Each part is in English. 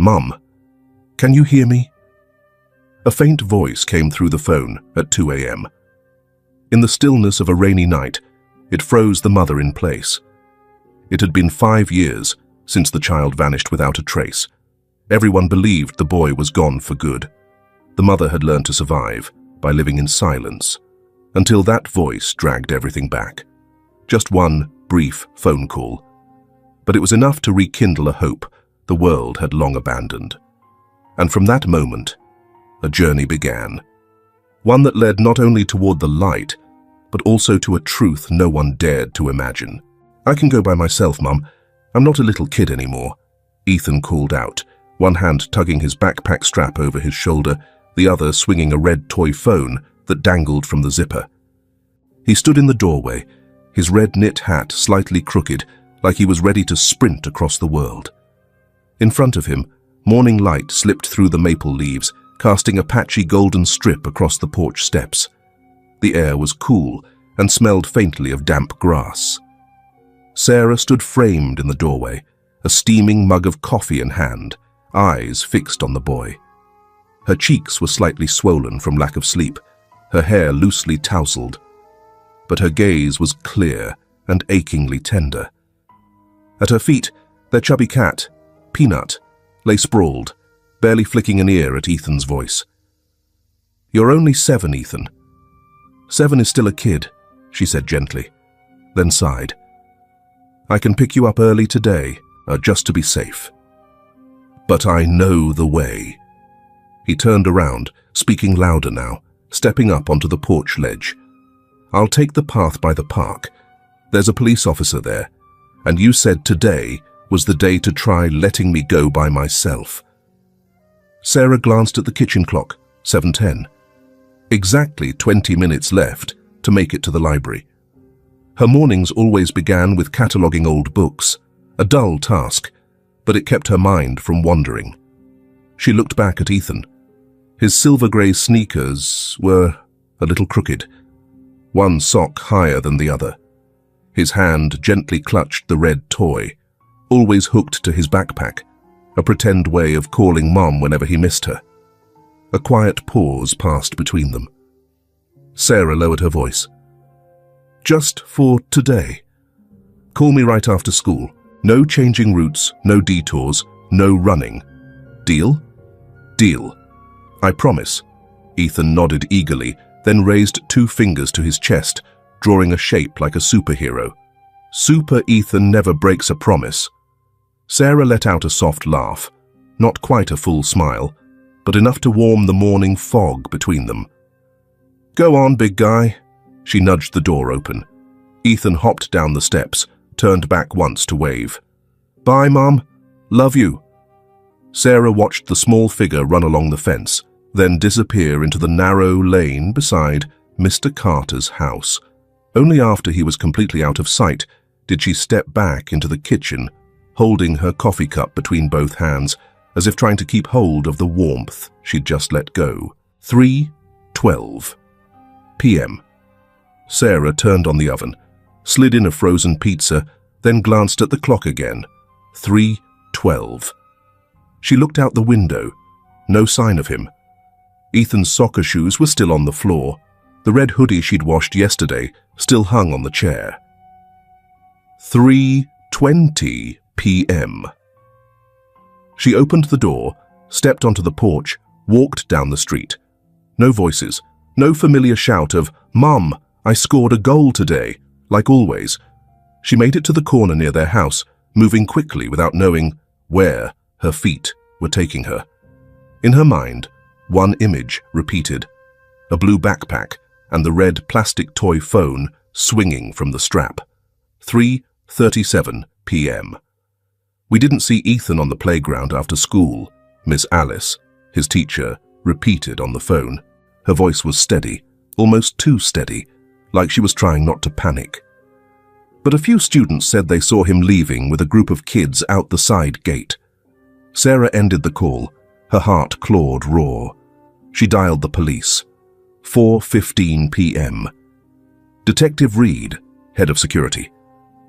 "Mum, can you hear me?" A faint voice came through the phone at 2 a.m. In the stillness of a rainy night, it froze the mother in place. It had been 5 years since the child vanished without a trace. Everyone believed the boy was gone for good. The mother had learned to survive by living in silence, until that voice dragged everything back. Just one brief phone call. But it was enough to rekindle a hope the world had long abandoned. And from that moment, a journey began. One that led not only toward the light, but also to a truth no one dared to imagine. "I can go by myself, Mum. I'm not a little kid anymore," Ethan called out, one hand tugging his backpack strap over his shoulder, the other swinging a red toy phone that dangled from the zipper. He stood in the doorway, his red knit hat slightly crooked, like he was ready to sprint across the world. In front of him, morning light slipped through the maple leaves, casting a patchy golden strip across the porch steps. The air was cool and smelled faintly of damp grass. Sarah stood framed in the doorway, a steaming mug of coffee in hand, eyes fixed on the boy. Her cheeks were slightly swollen from lack of sleep, her hair loosely tousled, but her gaze was clear and achingly tender. At her feet, their chubby cat, Peanut, lay sprawled, barely flicking an ear at Ethan's voice. "You're only 7, Ethan." "7 is still a kid," she said gently, then sighed. "I can pick you up early today, just to be safe. But I know the way." He turned around, speaking louder now, stepping up onto the porch ledge. "I'll take the path by the park. There's a police officer there, and you said today was the day to try letting me go by myself." Sarah glanced at the kitchen clock, 7:10. Exactly 20 minutes left to make it to the library. Her mornings always began with cataloguing old books, a dull task, but it kept her mind from wandering. She looked back at Ethan. His silver-grey sneakers were a little crooked, one sock higher than the other. His hand gently clutched the red toy, always hooked to his backpack, a pretend way of calling Mom whenever he missed her. A quiet pause passed between them. Sarah lowered her voice. "Just for today. Call me right after school. No changing routes, no detours, no running. Deal?" "Deal. I promise." Ethan nodded eagerly, then raised 2 fingers to his chest, drawing a shape like a superhero. Super Ethan never breaks a promise. Sarah let out a soft laugh, not quite a full smile, but enough to warm the morning fog between them. "Go on, big guy." She nudged the door open. Ethan hopped down the steps, turned back once to wave. "Bye, Mom. Love you." Sarah watched the small figure run along the fence, then disappear into the narrow lane beside Mr. Carter's house. Only after he was completely out of sight did she step back into the kitchen, holding her coffee cup between both hands, as if trying to keep hold of the warmth she'd just let go. 3:12 p.m. Sarah turned on the oven, slid in a frozen pizza, then glanced at the clock again. 3:12. She looked out the window. No sign of him. Ethan's soccer shoes were still on the floor. The red hoodie she'd washed yesterday still hung on the chair. 3:20 p.m. She opened the door, stepped onto the porch, walked down the street. No voices, no familiar shout of, "Mum, I scored a goal today," like always. She made it to the corner near their house, moving quickly without knowing where her feet were taking her. In her mind, one image repeated, a blue backpack and the red plastic toy phone swinging from the strap. 3:37 p.m. "We didn't see Ethan on the playground after school," Miss Alice, his teacher, repeated on the phone. Her voice was steady, almost too steady, like she was trying not to panic. But a few students said they saw him leaving with a group of kids out the side gate. Sarah ended the call, her heart clawed raw. She dialed the police. 4:15 p.m. Detective Reed, head of security.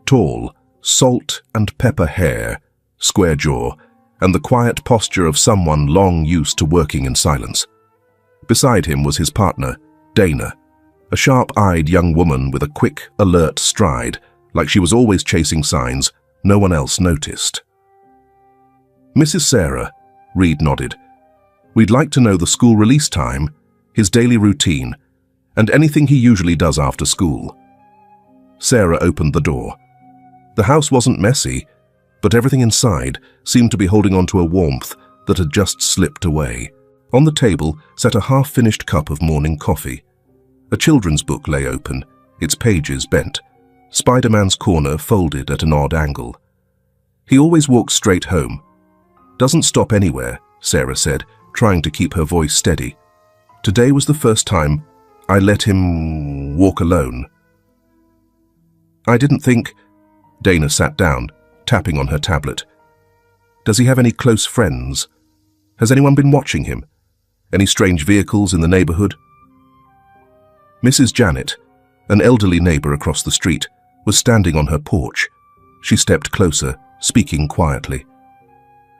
Tall, salt and pepper hair, square jaw, and the quiet posture of someone long used to working in silence. Beside him was his partner, Dana, a sharp-eyed young woman with a quick, alert stride, like she was always chasing signs no one else noticed. "Mrs. Sarah," Reed nodded. "We'd like to know the school release time, his daily routine, and anything he usually does after school." Sarah opened the door. The house wasn't messy, but everything inside seemed to be holding on to a warmth that had just slipped away. On the table sat a half-finished cup of morning coffee. A children's book lay open, its pages bent, Spider-Man's corner folded at an odd angle. "He always walks straight home. Doesn't stop anywhere," Sarah said, trying to keep her voice steady. "Today was the first time I let him walk alone." "I didn't think—" Dana sat down, tapping on her tablet. "Does he have any close friends? Has anyone been watching him? Any strange vehicles in the neighborhood?" Mrs. Janet, an elderly neighbor across the street, was standing on her porch. She stepped closer, speaking quietly.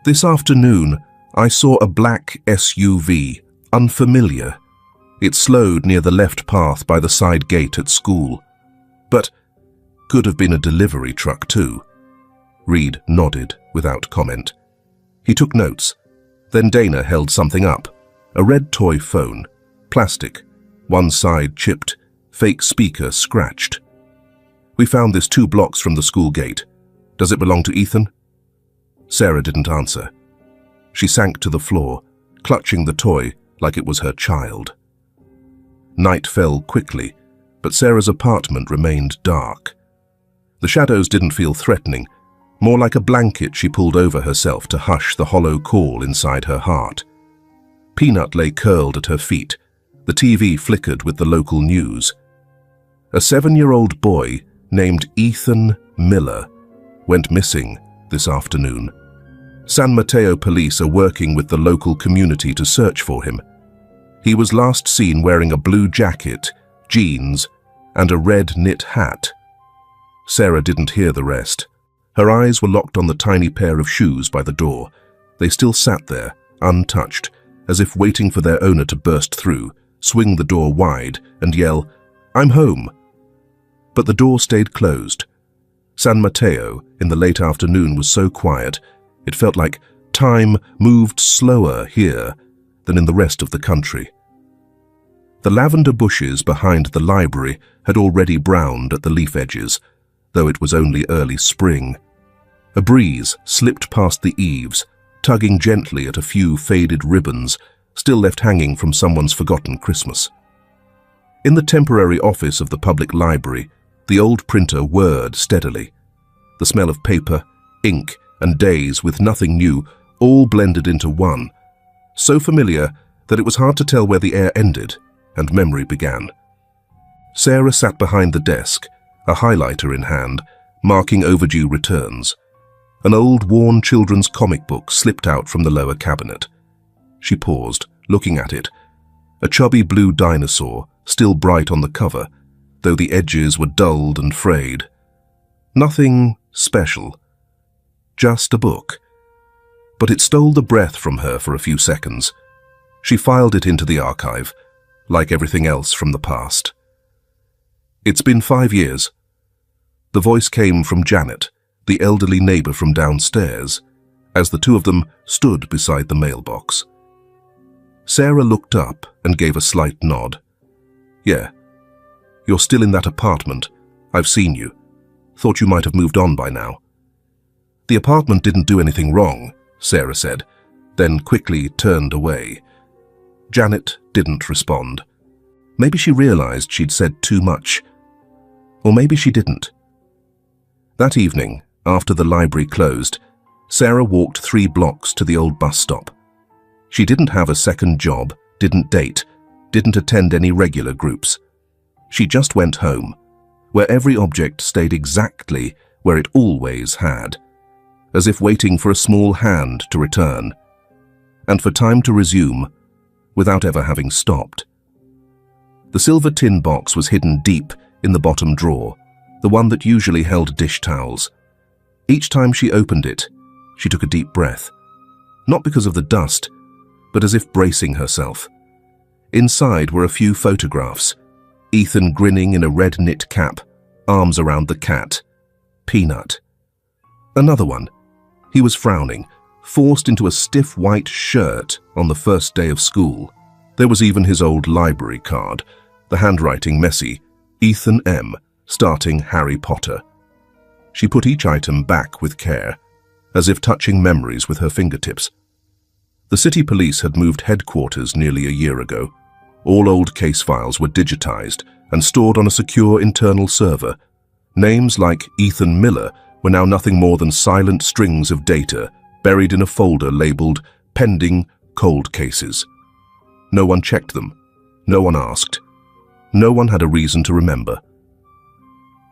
"This afternoon, I saw a black SUV, unfamiliar. It slowed near the left path by the side gate at school. But could have been a delivery truck too." Reed nodded without comment. He took notes. Then Dana held something up, a red toy phone, plastic, one side chipped, fake speaker scratched. "We found this 2 blocks from the school gate. Does it belong to Ethan?" Sarah didn't answer. She sank to the floor, clutching the toy like it was her child. Night fell quickly, but Sarah's apartment remained dark. The shadows didn't feel threatening, more like a blanket she pulled over herself to hush the hollow call inside her heart. Peanut lay curled at her feet. The TV flickered with the local news. A 7-year-old boy named Ethan Miller went missing this afternoon. San Mateo police are working with the local community to search for him. He was last seen wearing a blue jacket, jeans, and a red knit hat. Sarah didn't hear the rest. Her eyes were locked on the tiny pair of shoes by the door. They still sat there, untouched, as if waiting for their owner to burst through, swing the door wide, and yell, "I'm home!" But the door stayed closed. San Mateo, in the late afternoon, was so quiet, it felt like time moved slower here than in the rest of the country. The lavender bushes behind the library had already browned at the leaf edges, though it was only early spring. A breeze slipped past the eaves, tugging gently at a few faded ribbons still left hanging from someone's forgotten Christmas. In the temporary office of the public library, the old printer whirred steadily. The smell of paper, ink, and days with nothing new all blended into one, so familiar that it was hard to tell where the air ended and memory began. Sarah sat behind the desk, a highlighter in hand, marking overdue returns. An old, worn children's comic book slipped out from the lower cabinet. She paused, looking at it. A chubby blue dinosaur, still bright on the cover, though the edges were dulled and frayed. Nothing special. Just a book. But it stole the breath from her for a few seconds. She filed it into the archive, like everything else from the past. "It's been 5 years." The voice came from Janet, the elderly neighbor from downstairs, as the two of them stood beside the mailbox. Sarah looked up and gave a slight nod. "Yeah. You're still in that apartment. I've seen you. Thought you might have moved on by now." "The apartment didn't do anything wrong," Sarah said, then quickly turned away. Janet didn't respond. Maybe she realized she'd said too much. Or maybe she didn't. That evening, after the library closed, Sarah walked 3 blocks to the old bus stop. She didn't have a second job, didn't date, didn't attend any regular groups. She just went home, where every object stayed exactly where it always had, as if waiting for a small hand to return, and for time to resume without ever having stopped. The silver tin box was hidden deep in the bottom drawer, the one that usually held dish towels. Each time she opened it, she took a deep breath. not because of the dust, but as if bracing herself. Inside were a few photographs. Ethan grinning in a red knit cap, arms around the cat. Peanut. Another one. He was frowning, forced into a stiff white shirt on the first day of school. There was even his old library card, the handwriting messy, Ethan M., starting Harry Potter. She put each item back with care, as if touching memories with her fingertips. The city police had moved headquarters nearly a year ago. All old case files were digitized and stored on a secure internal server. Names like Ethan Miller were now nothing more than silent strings of data buried in a folder labeled Pending Cold Cases. No one checked them. No one asked. No one had a reason to remember.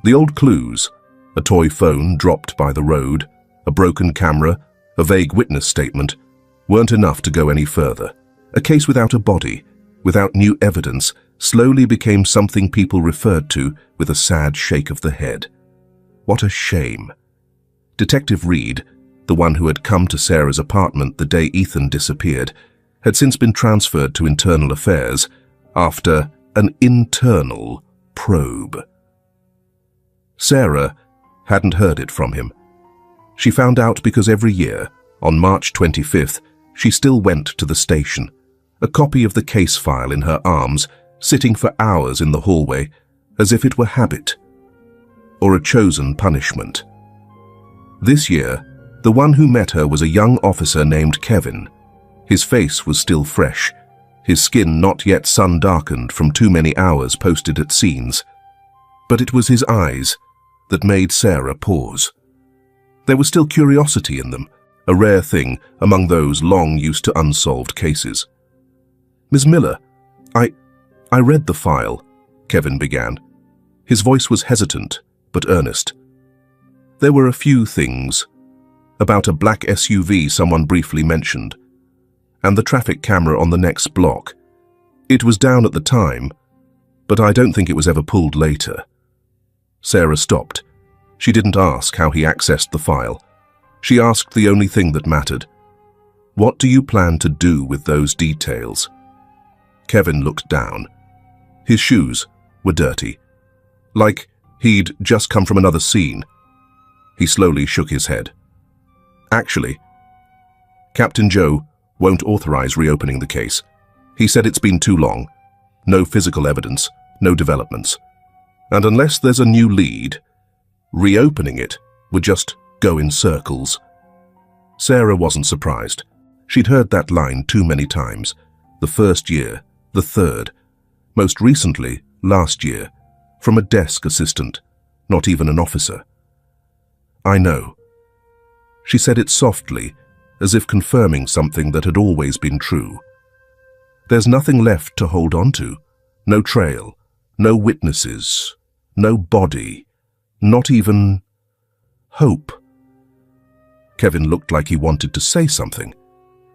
The old clues, a toy phone dropped by the road, a broken camera, a vague witness statement, weren't enough to go any further. A case without a body, without new evidence, slowly became something people referred to with a sad shake of the head. What a shame. Detective Reed, the one who had come to Sarah's apartment the day Ethan disappeared, had since been transferred to Internal Affairs after an internal probe. Sarah hadn't heard it from him. She found out because every year, on March 25th, she still went to the station, a copy of the case file in her arms, sitting for hours in the hallway, as if it were habit, or a chosen punishment. This year, the one who met her was a young officer named Kevin. His face was still fresh, his skin not yet sun-darkened from too many hours posted at scenes. But it was his eyes that made Sarah pause. There was still curiosity in them, a rare thing among those long used to unsolved cases. "Ms. Miller, I read the file," Kevin began. His voice was hesitant, but earnest. "There were a few things. About a black SUV someone briefly mentioned, and the traffic camera on the next block. It was down at the time, but I don't think it was ever pulled later." Sarah stopped. She didn't ask how he accessed the file. She asked the only thing that mattered. "What do you plan to do with those details?" Kevin looked down. His shoes were dirty, like he'd just come from another scene. He slowly shook his head. "Actually, Captain Joe won't authorize reopening the case. He said it's been too long. No physical evidence, no developments. And unless there's a new lead, reopening it would just go in circles." Sarah wasn't surprised. She'd heard that line too many times. The first year, the third, most recently, last year, from a desk assistant, not even an officer. "I know." She said it softly, as if confirming something that had always been true. "There's nothing left to hold on to. No trail, no witnesses, no body, not even hope." Kevin looked like he wanted to say something.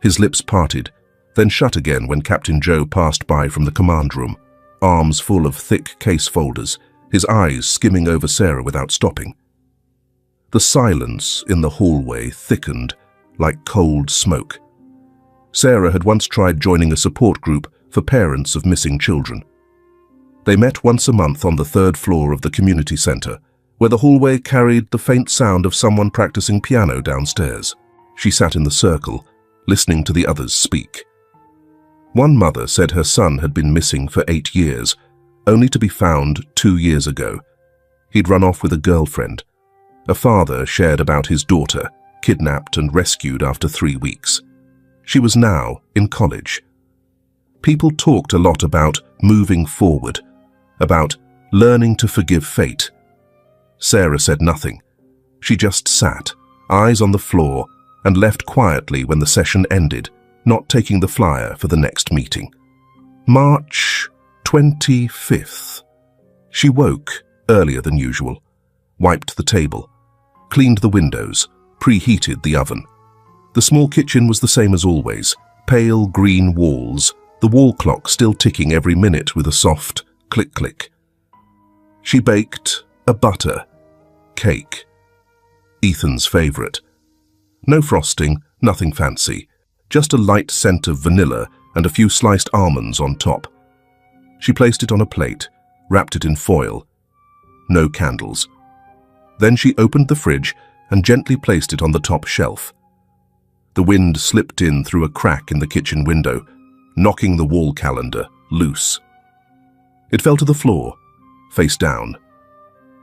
His lips parted, then shut again when Captain Joe passed by from the command room, arms full of thick case folders, his eyes skimming over Sarah without stopping. The silence in the hallway thickened like cold smoke. Sarah had once tried joining a support group for parents of missing children. They met once a month on the third floor of the community center, where the hallway carried the faint sound of someone practicing piano downstairs. She sat in the circle, listening to the others speak. One mother said her son had been missing for 8 years, only to be found 2 years ago. He'd run off with a girlfriend. A father shared about his daughter, kidnapped and rescued after 3 weeks. She was now in college. People talked a lot about moving forward, about learning to forgive fate. Sarah said nothing. She just sat, eyes on the floor, and left quietly when the session ended, not taking the flyer for the next meeting. March 25th. She woke earlier than usual, wiped the table, cleaned the windows, preheated the oven. The small kitchen was the same as always, pale green walls, the wall clock still ticking every minute with a soft click-click. She baked a butter cake, Ethan's favorite. No frosting, nothing fancy, just a light scent of vanilla and a few sliced almonds on top. She placed it on a plate, wrapped it in foil. No candles. Then she opened the fridge and gently placed it on the top shelf. The wind slipped in through a crack in the kitchen window, knocking the wall calendar loose. It fell to the floor, face down.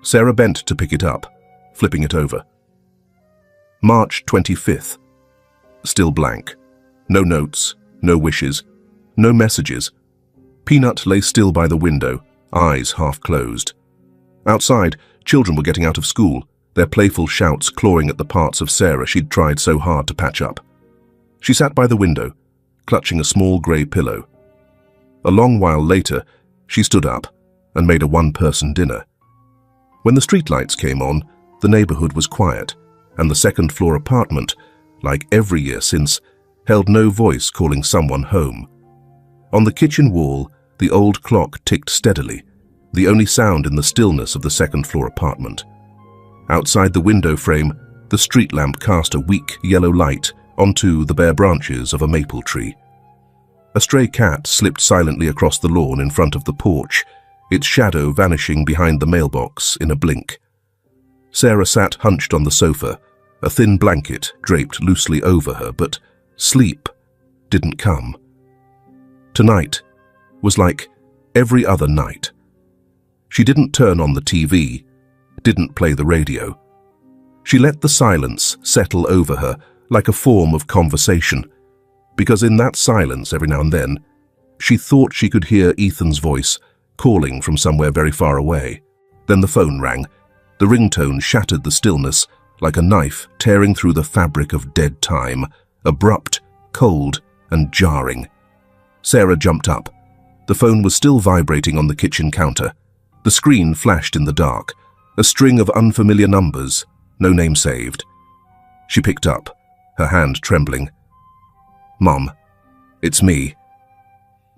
Sarah bent to pick it up, flipping it over. March 25th. Still blank. No notes, no wishes, no messages. Peanut lay still by the window, eyes half closed. Outside, children were getting out of school, their playful shouts clawing at the parts of Sarah she'd tried so hard to patch up. She sat by the window, clutching a small grey pillow. A long while later, she stood up and made a one-person dinner. When the streetlights came on, the neighborhood was quiet, and the second-floor apartment, like every year since, held no voice calling someone home. On the kitchen wall, the old clock ticked steadily, the only sound in the stillness of the second-floor apartment. Outside the window frame, the street lamp cast a weak yellow light onto the bare branches of a maple tree. A stray cat slipped silently across the lawn in front of the porch, its shadow vanishing behind the mailbox in a blink. Sarah sat hunched on the sofa, a thin blanket draped loosely over her, but sleep didn't come. Tonight was like every other night. She didn't turn on the TV, didn't play the radio. She let the silence settle over her like a form of conversation, because in that silence every now and then, she thought she could hear Ethan's voice calling from somewhere very far away. Then the phone rang. The ringtone shattered the stillness like a knife tearing through the fabric of dead time, abrupt, cold, and jarring. Sarah jumped up. The phone was still vibrating on the kitchen counter. The screen flashed in the dark, a string of unfamiliar numbers, no name saved. She picked up, her hand trembling. "Mom, it's me."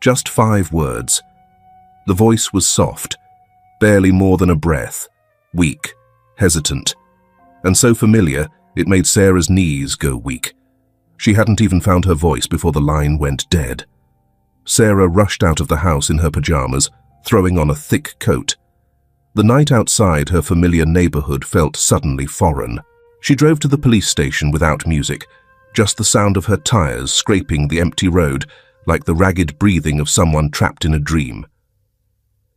Just 5 words. The voice was soft, barely more than a breath, weak, hesitant, and so familiar it made Sarah's knees go weak. She hadn't even found her voice before the line went dead. Sarah rushed out of the house in her pajamas, throwing on a thick coat. The night outside her familiar neighborhood felt suddenly foreign. She drove to the police station without music, just the sound of her tires scraping the empty road like the ragged breathing of someone trapped in a dream.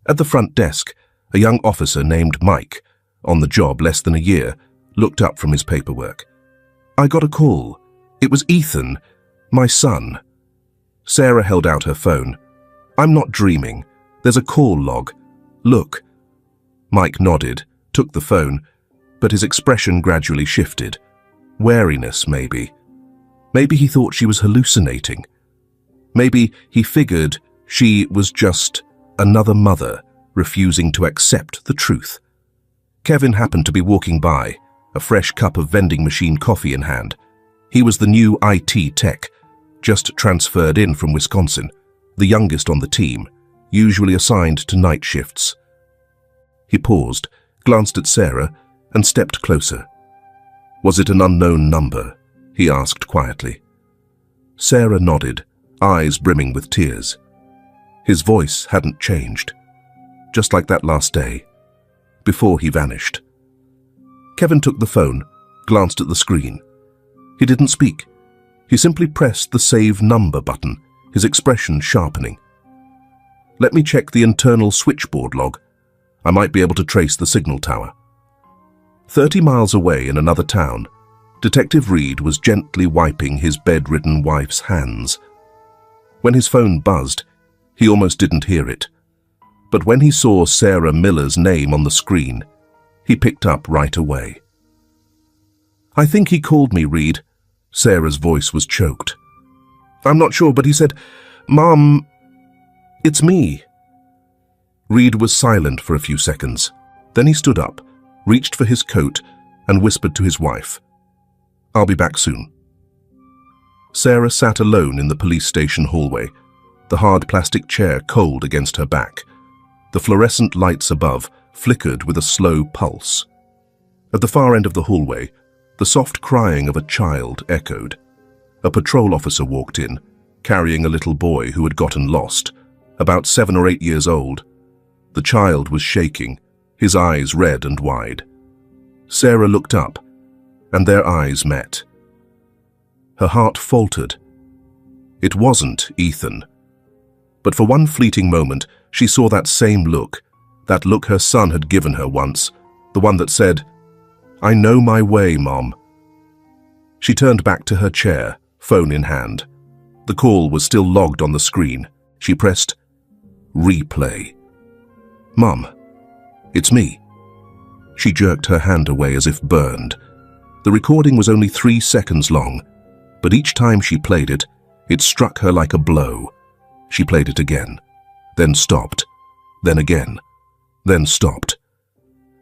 At the front desk, a young officer named Mike, on the job less than a year, looked up from his paperwork. "I got a call. It was Ethan, my son." Sarah held out her phone. "I'm not dreaming. There's a call log. Look." Mike nodded, took the phone, but his expression gradually shifted. Wariness, maybe. Maybe he thought she was hallucinating. Maybe he figured she was just another mother refusing to accept the truth. Kevin happened to be walking by, a fresh cup of vending machine coffee in hand. He was the new IT tech, just transferred in from Wisconsin, the youngest on the team, usually assigned to night shifts. He paused, glanced at Sarah, and stepped closer. "Was it an unknown number?" he asked quietly. Sarah nodded, eyes brimming with tears. His voice hadn't changed, just like that last day, before he vanished. Kevin took the phone, glanced at the screen. He didn't speak. He simply pressed the Save Number button, his expression sharpening. "Let me check the internal switchboard log. I might be able to trace the signal tower." 30 miles away in another town, Detective Reed was gently wiping his bedridden wife's hands. When his phone buzzed, he almost didn't hear it. But when he saw Sarah Miller's name on the screen, he picked up right away. "I think he called me, Reed." Sarah's voice was choked. "I'm not sure, but he said, 'Mom, it's me.'" Reed was silent for a few seconds. Then he stood up, reached for his coat, and whispered to his wife, "I'll be back soon." Sarah sat alone in the police station hallway, the hard plastic chair cold against her back. The fluorescent lights above flickered with a slow pulse. At the far end of the hallway, the soft crying of a child echoed. A patrol officer walked in, carrying a little boy who had gotten lost, about 7 or 8 years old. The child was shaking, his eyes red and wide. Sarah looked up, and their eyes met. Her heart faltered. It wasn't Ethan. But for one fleeting moment, she saw that same look, that look her son had given her once, the one that said, "I know my way, Mom." She turned back to her chair, phone in hand. The call was still logged on the screen. She pressed replay. "Mom, it's me." She jerked her hand away as if burned. The recording was only 3 seconds long, but each time she played it, it struck her like a blow. She played it again, then stopped, then again, then stopped.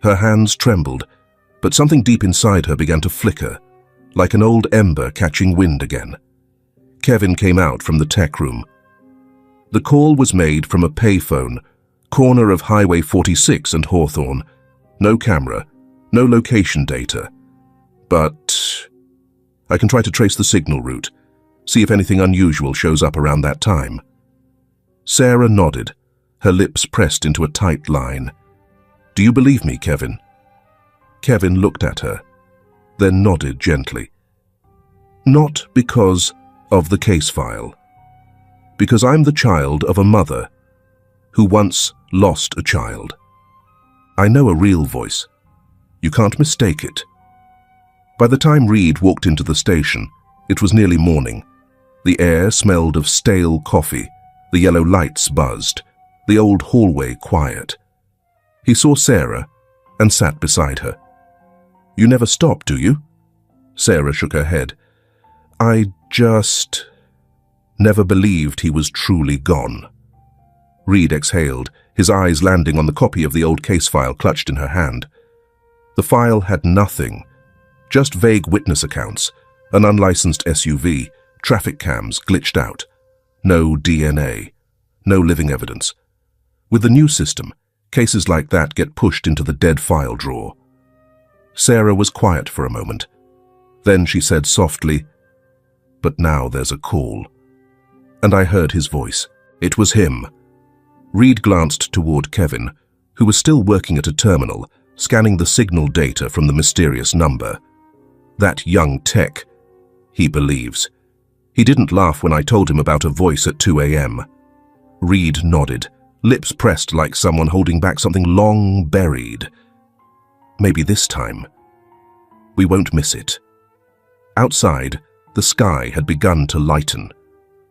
Her hands trembled, but something deep inside her began to flicker, like an old ember catching wind again. Kevin came out from the tech room. The call was made from a payphone, corner of Highway 46 and Hawthorne. No camera, no location data. But I can try to trace the signal route, see if anything unusual shows up around that time. Sarah nodded, her lips pressed into a tight line. "Do you believe me, Kevin?" Kevin looked at her, then nodded gently. "Not because of the case file. Because I'm the child of a mother who once lost a child. I know a real voice. You can't mistake it." By the time Reed walked into the station, it was nearly morning. The air smelled of stale coffee, the yellow lights buzzed, the old hallway quiet. He saw Sarah and sat beside her. "You never stop, do you?" Sarah shook her head. "I just never believed he was truly gone." Reed exhaled, his eyes landing on the copy of the old case file clutched in her hand. The file had nothing, just vague witness accounts, an unlicensed SUV, traffic cams glitched out. No DNA, no living evidence. With the new system, cases like that get pushed into the dead file drawer. Sarah was quiet for a moment. Then she said softly, "But now there's a call." And I heard his voice. It was him. Reed glanced toward Kevin, who was still working at a terminal, scanning the signal data from the mysterious number. That young tech, he believes. He didn't laugh when I told him about a voice at 2 a.m. Reed nodded, lips pressed like someone holding back something long buried. Maybe this time. We won't miss it. Outside, the sky had begun to lighten.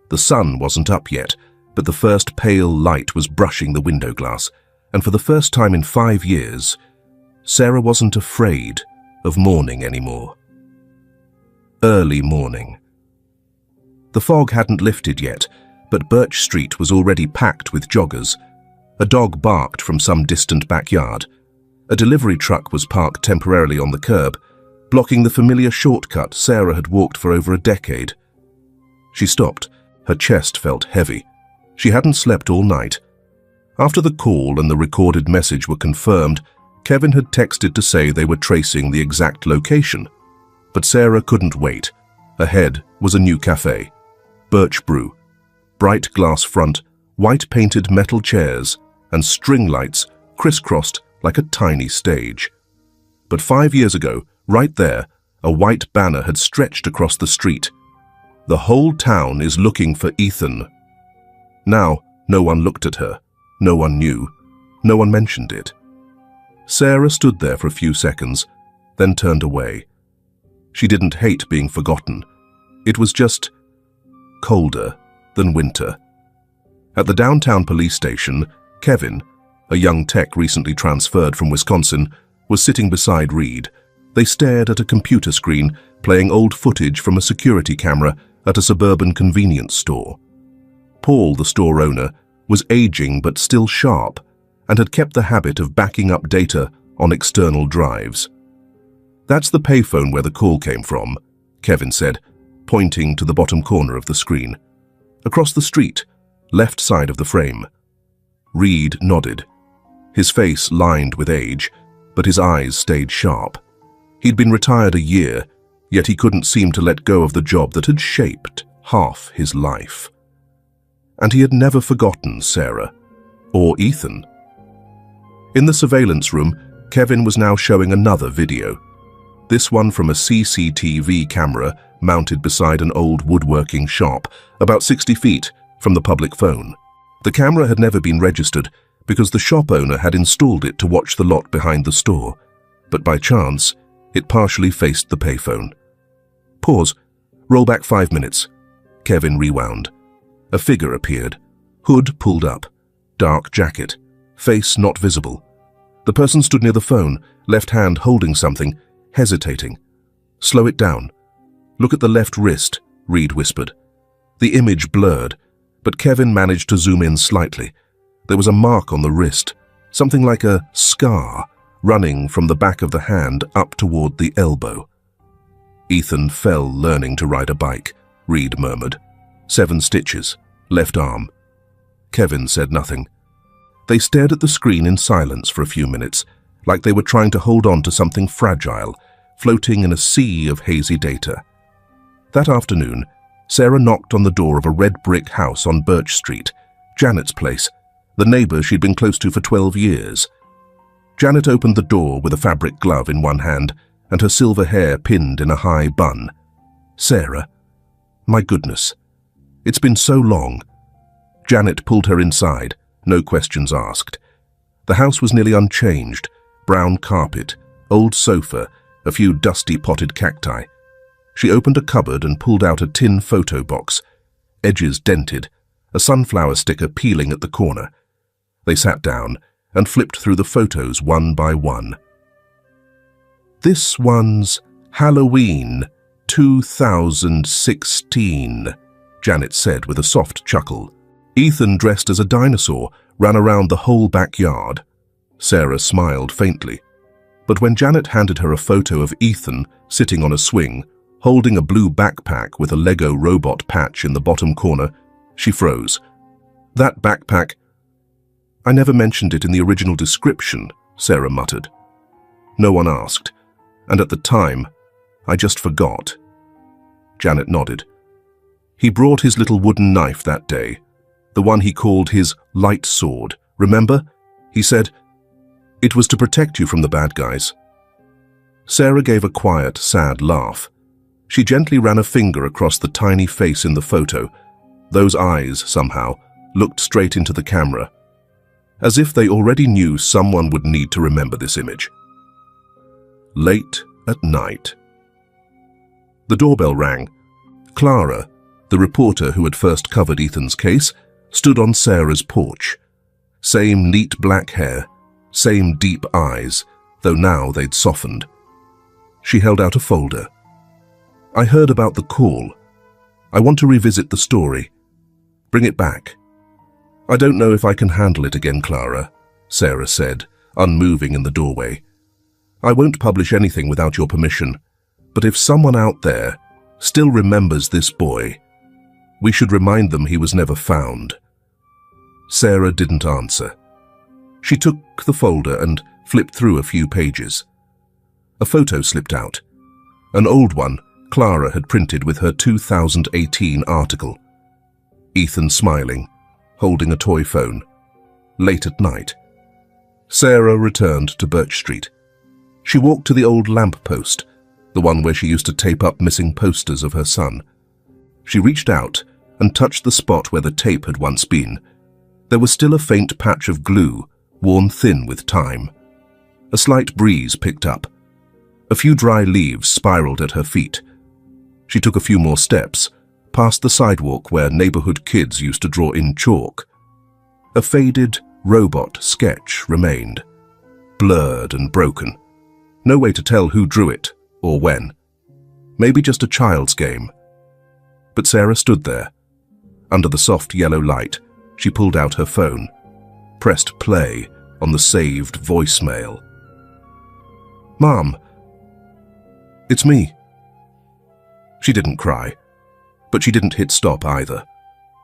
The sun wasn't up yet, but the first pale light was brushing the window glass, and for the first time in 5 years, Sarah wasn't afraid of morning anymore. Early morning. The fog hadn't lifted yet, but Birch Street was already packed with joggers. A dog barked from some distant backyard. A delivery truck was parked temporarily on the curb, blocking the familiar shortcut Sarah had walked for over a decade. She stopped. Her chest felt heavy. She hadn't slept all night. After the call and the recorded message were confirmed, Kevin had texted to say they were tracing the exact location. But Sarah couldn't wait. Ahead was a new cafe. Birch Brew. Bright glass front, white-painted metal chairs, and string lights crisscrossed like a tiny stage. But 5 years ago, right there, a white banner had stretched across the street. "The whole town is looking for Ethan." Now, no one looked at her. No one knew. No one mentioned it. Sarah stood there for a few seconds, then turned away. She didn't hate being forgotten. It was just colder than winter. At the downtown police station, Kevin, a young tech recently transferred from Wisconsin, was sitting beside Reed. They stared at a computer screen, playing old footage from a security camera at a suburban convenience store. Paul, the store owner, was aging but still sharp and had kept the habit of backing up data on external drives. "That's the payphone where the call came from," Kevin said, pointing to the bottom corner of the screen. "Across the street, left side of the frame." Reed nodded. His face lined with age, but his eyes stayed sharp. He'd been retired a year, yet he couldn't seem to let go of the job that had shaped half his life. And he had never forgotten Sarah or Ethan. In the surveillance room, Kevin was now showing another video, this one from a CCTV camera mounted beside an old woodworking shop, about 60 feet from the public phone. The camera had never been registered because the shop owner had installed it to watch the lot behind the store, but by chance, it partially faced the payphone. Pause. Roll back 5 minutes. Kevin rewound. A figure appeared. Hood pulled up. Dark jacket. Face not visible. The person stood near the phone, left hand holding something, hesitating. Slow it down. Look at the left wrist, Reed whispered. The image blurred, but Kevin managed to zoom in slightly. There was a mark on the wrist, something like a scar, running from the back of the hand up toward the elbow. Ethan fell learning to ride a bike, Reed murmured. 7 stitches, left arm. Kevin said nothing. They stared at the screen in silence for a few minutes, like they were trying to hold on to something fragile, floating in a sea of hazy data. That afternoon, Sarah knocked on the door of a red brick house on Birch Street, Janet's place, the neighbor she'd been close to for 12 years. Janet opened the door with a fabric glove in one hand and her silver hair pinned in a high bun. Sarah. My goodness. It's been so long. Janet pulled her inside, no questions asked. The house was nearly unchanged, brown carpet, old sofa, a few dusty potted cacti. She opened a cupboard and pulled out a tin photo box, edges dented, a sunflower sticker peeling at the corner. They sat down and flipped through the photos one by one. This one's Halloween 2016, Janet said with a soft chuckle. Ethan, dressed as a dinosaur, ran around the whole backyard. Sarah smiled faintly. But when Janet handed her a photo of Ethan sitting on a swing, holding a blue backpack with a Lego robot patch in the bottom corner, she froze. That backpack... I never mentioned it in the original description, Sarah muttered. No one asked, and at the time, I just forgot. Janet nodded. He brought his little wooden knife that day, the one he called his light sword, remember? He said, it was to protect you from the bad guys. Sarah gave a quiet, sad laugh. She gently ran a finger across the tiny face in the photo. Those eyes, somehow, looked straight into the camera, as if they already knew someone would need to remember this image. Late at night. The doorbell rang. Clara, the reporter who had first covered Ethan's case, stood on Sarah's porch. Same neat black hair, same deep eyes, though now they'd softened. She held out a folder. I heard about the call. I want to revisit the story. Bring it back. I don't know if I can handle it again, Clara, Sarah said, unmoving in the doorway. I won't publish anything without your permission, but if someone out there still remembers this boy, we should remind them he was never found. Sarah didn't answer. She took the folder and flipped through a few pages. A photo slipped out. An old one Clara had printed with her 2018 article. Ethan smiling, holding a toy phone. Late at night. Sarah returned to Birch Street. She walked to the old lamp post, the one where she used to tape up missing posters of her son. She reached out and touched the spot where the tape had once been. There was still a faint patch of glue, worn thin with time. A slight breeze picked up. A few dry leaves spiraled at her feet. She took a few more steps, past the sidewalk where neighborhood kids used to draw in chalk. A faded robot sketch remained, blurred and broken. No way to tell who drew it or when. Maybe just a child's game. But Sarah stood there. Under the soft yellow light, she pulled out her phone, pressed play on the saved voicemail. Mom, it's me. She didn't cry, but she didn't hit stop either.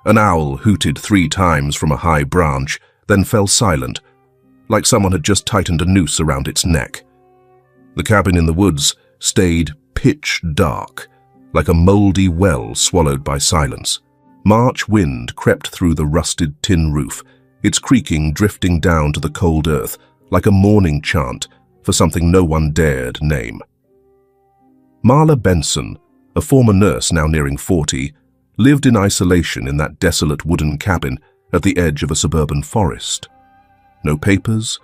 An owl hooted 3 times from a high branch, then fell silent, like someone had just tightened a noose around its neck. The cabin in the woods stayed pitch dark, like a mouldy well swallowed by silence. March wind crept through the rusted tin roof, its creaking drifting down to the cold earth like a mourning chant for something no one dared name. Marla Benson, a former nurse now nearing 40, lived in isolation in that desolate wooden cabin at the edge of a suburban forest. No papers,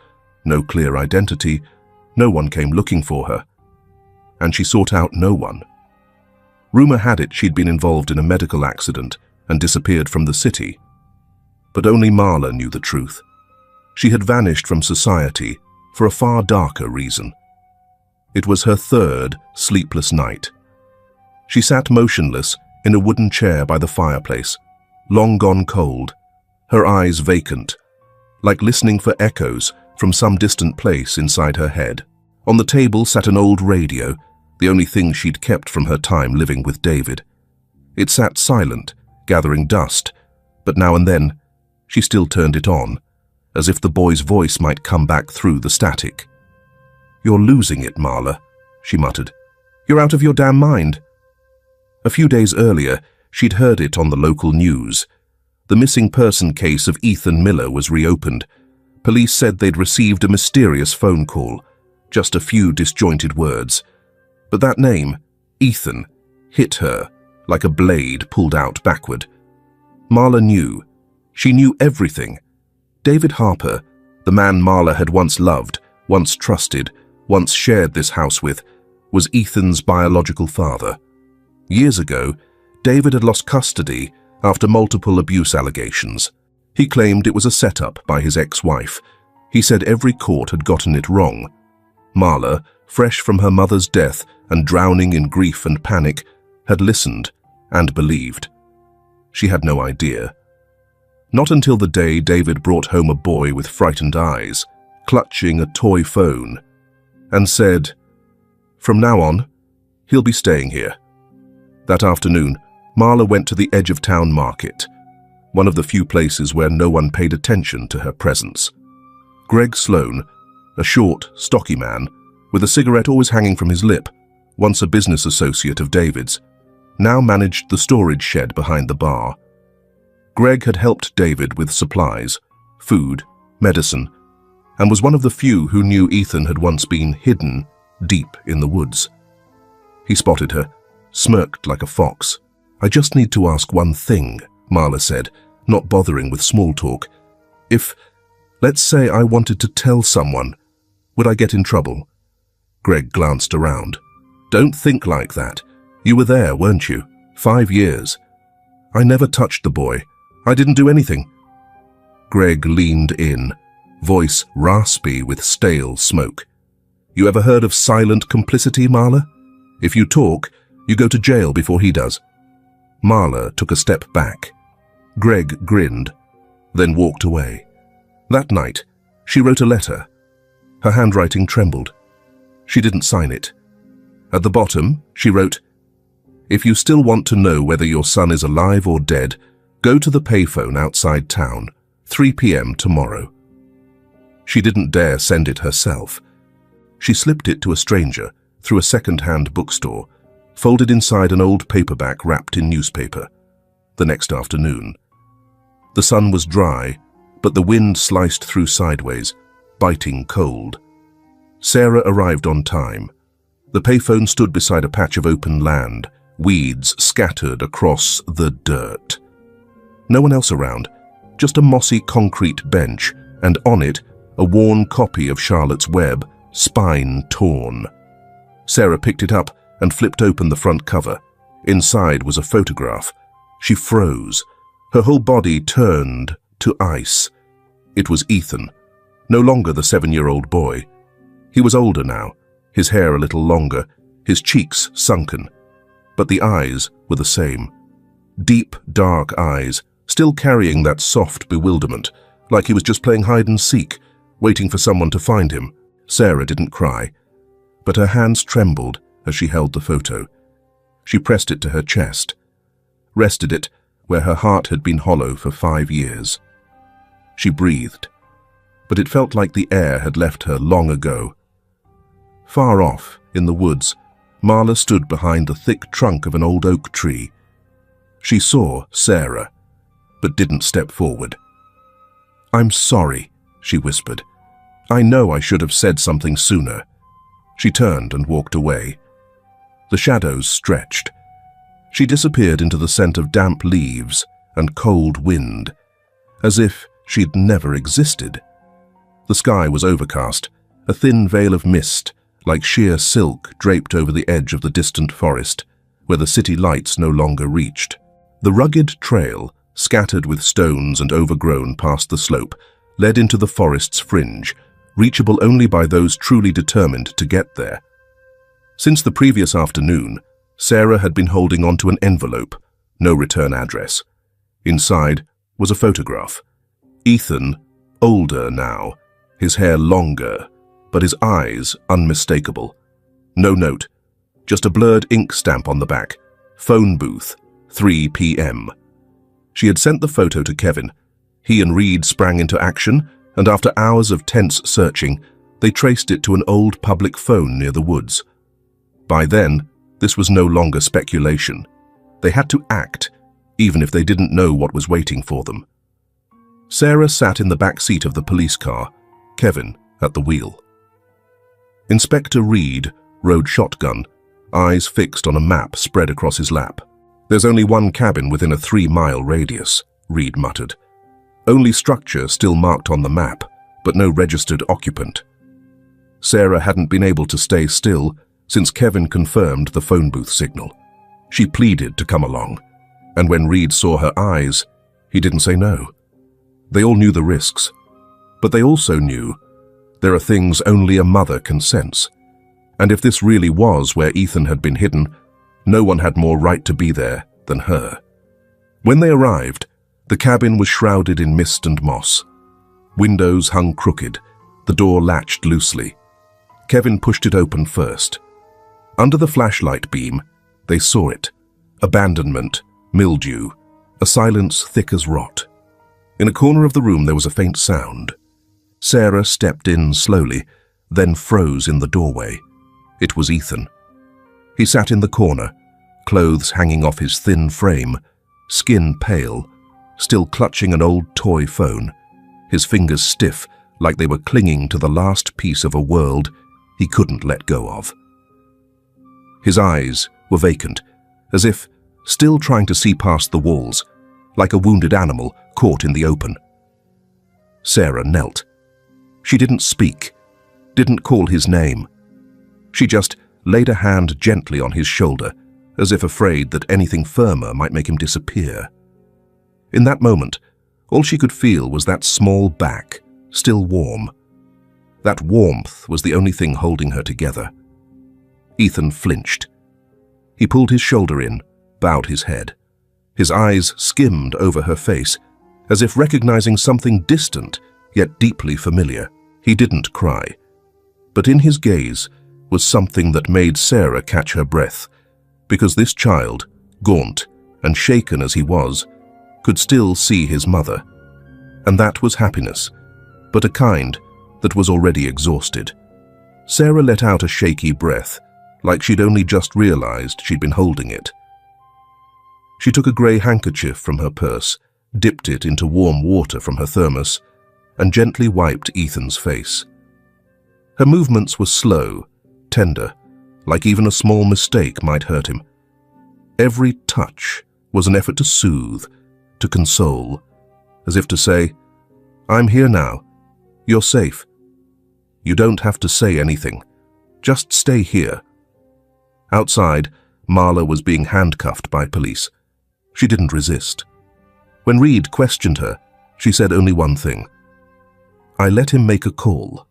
no clear identity, no one came looking for her. And she sought out no one. Rumor had it she'd been involved in a medical accident and disappeared from the city. But only Marla knew the truth. She had vanished from society for a far darker reason. It was her third sleepless night. She sat motionless in a wooden chair by the fireplace, long gone cold, her eyes vacant, like listening for echoes from some distant place inside her head. On the table sat an old radio, the only thing she'd kept from her time living with David. It sat silent, gathering dust, but now and then she still turned it on, as if the boy's voice might come back through the static. "You're losing it, Marla," she muttered. "You're out of your damn mind." A few days earlier, she'd heard it on the local news. The missing person case of Ethan Miller was reopened. Police said they'd received a mysterious phone call, just a few disjointed words. But that name, Ethan, hit her like a blade pulled out backward. Marla knew. She knew everything. David Harper, the man Marla had once loved, once trusted, once shared this house with, was Ethan's biological father. Years ago, David had lost custody after multiple abuse allegations. He claimed it was a setup by his ex-wife. He said every court had gotten it wrong. Marla, fresh from her mother's death and drowning in grief and panic, had listened and believed. She had no idea. Not until the day David brought home a boy with frightened eyes, clutching a toy phone, and said, "From now on, he'll be staying here." That afternoon, Marla went to the edge of town market, one of the few places where no one paid attention to her presence. Greg Sloan, a short, stocky man, with a cigarette always hanging from his lip, once a business associate of David's, now managed the storage shed behind the bar. Greg had helped David with supplies, food, medicine, and was one of the few who knew Ethan had once been hidden deep in the woods. He spotted her, smirked like a fox. "I just need to ask one thing," Marla said, not bothering with small talk. Let's say I wanted to tell someone, would I get in trouble?" Greg glanced around. "Don't think like that. You were there, weren't you? 5 years. I never touched the boy. I didn't do anything." Greg leaned in, voice raspy with stale smoke. "You ever heard of silent complicity, Marla? If you talk, you go to jail before he does." Marla took a step back. Greg grinned, then walked away. That night, she wrote a letter. Her handwriting trembled. She didn't sign it. At the bottom, she wrote, "If you still want to know whether your son is alive or dead, go to the payphone outside town, 3 p.m. tomorrow." She didn't dare send it herself. She slipped it to a stranger through a second-hand bookstore, folded inside an old paperback wrapped in newspaper. The next afternoon. The sun was dry, but the wind sliced through sideways, biting cold. Sarah arrived on time. The payphone stood beside a patch of open land, weeds scattered across the dirt. No one else around, just a mossy concrete bench, and on it, a worn copy of Charlotte's Web, spine torn. Sarah picked it up and flipped open the front cover. Inside was a photograph. She froze. Her whole body turned to ice. It was Ethan, no longer the 7-year-old boy. He was older now, his hair a little longer, his cheeks sunken. But the eyes were the same. Deep, dark eyes, still carrying that soft bewilderment, like he was just playing hide and seek, waiting for someone to find him. Sarah didn't cry, but her hands trembled as she held the photo. She pressed it to her chest, rested it where her heart had been hollow for 5 years. She breathed, but it felt like the air had left her long ago. Far off, in the woods, Marla stood behind the thick trunk of an old oak tree. She saw Sarah, but didn't step forward. "I'm sorry," she whispered. "I know I should have said something sooner." She turned and walked away. The shadows stretched. She disappeared into the scent of damp leaves and cold wind, as if she'd never existed. The sky was overcast, a thin veil of mist, like sheer silk, draped over the edge of the distant forest, where the city lights no longer reached. The rugged trail, scattered with stones and overgrown past the slope, led into the forest's fringe, reachable only by those truly determined to get there. Since the previous afternoon, Sarah had been holding onto an envelope, no return address. Inside was a photograph. Ethan, older now, his hair longer, but his eyes unmistakable. No note, just a blurred ink stamp on the back. Phone booth, 3 p.m. She had sent the photo to Kevin. He and Reed sprang into action, and after hours of tense searching, they traced it to an old public phone near the woods. By then, this was no longer speculation. They had to act, even if they didn't know what was waiting for them. Sarah sat in the back seat of the police car, Kevin at the wheel. Inspector Reed rode shotgun, eyes fixed on a map spread across his lap. "There's only one cabin within a 3-mile radius," Reed muttered. "Only structure still marked on the map, but no registered occupant." Sarah hadn't been able to stay still since Kevin confirmed the phone booth signal. She pleaded to come along, and when Reed saw her eyes, he didn't say no. They all knew the risks, but they also knew there are things only a mother can sense, and if this really was where Ethan had been hidden, no one had more right to be there than her. When they arrived, the cabin was shrouded in mist and moss. Windows hung crooked, the door latched loosely. Kevin pushed it open first. Under the flashlight beam, they saw it. Abandonment, mildew, a silence thick as rot. In a corner of the room there was a faint sound. Sarah stepped in slowly, then froze in the doorway. It was Ethan. He sat in the corner, clothes hanging off his thin frame, skin pale, still clutching an old toy phone, his fingers stiff like they were clinging to the last piece of a world he couldn't let go of. His eyes were vacant, as if still trying to see past the walls, like a wounded animal caught in the open. Sarah knelt. She didn't speak, didn't call his name. She just laid a hand gently on his shoulder, as if afraid that anything firmer might make him disappear. In that moment, all she could feel was that small back, still warm. That warmth was the only thing holding her together. Ethan flinched. He pulled his shoulder in, bowed his head. His eyes skimmed over her face, as if recognizing something distant, yet deeply familiar. He didn't cry, but in his gaze was something that made Sarah catch her breath, because this child, gaunt and shaken as he was, could still see his mother. And that was happiness, but a kind that was already exhausted. Sarah let out a shaky breath, like she'd only just realized she'd been holding it. She took a grey handkerchief from her purse, dipped it into warm water from her thermos, and gently wiped Ethan's face. Her movements were slow, tender, like even a small mistake might hurt him. Every touch was an effort to soothe, to console, as if to say, "I'm here now. You're safe. You don't have to say anything. Just stay here." Outside, Marla was being handcuffed by police. She didn't resist. When Reed questioned her, she said only one thing. "I let him make a call.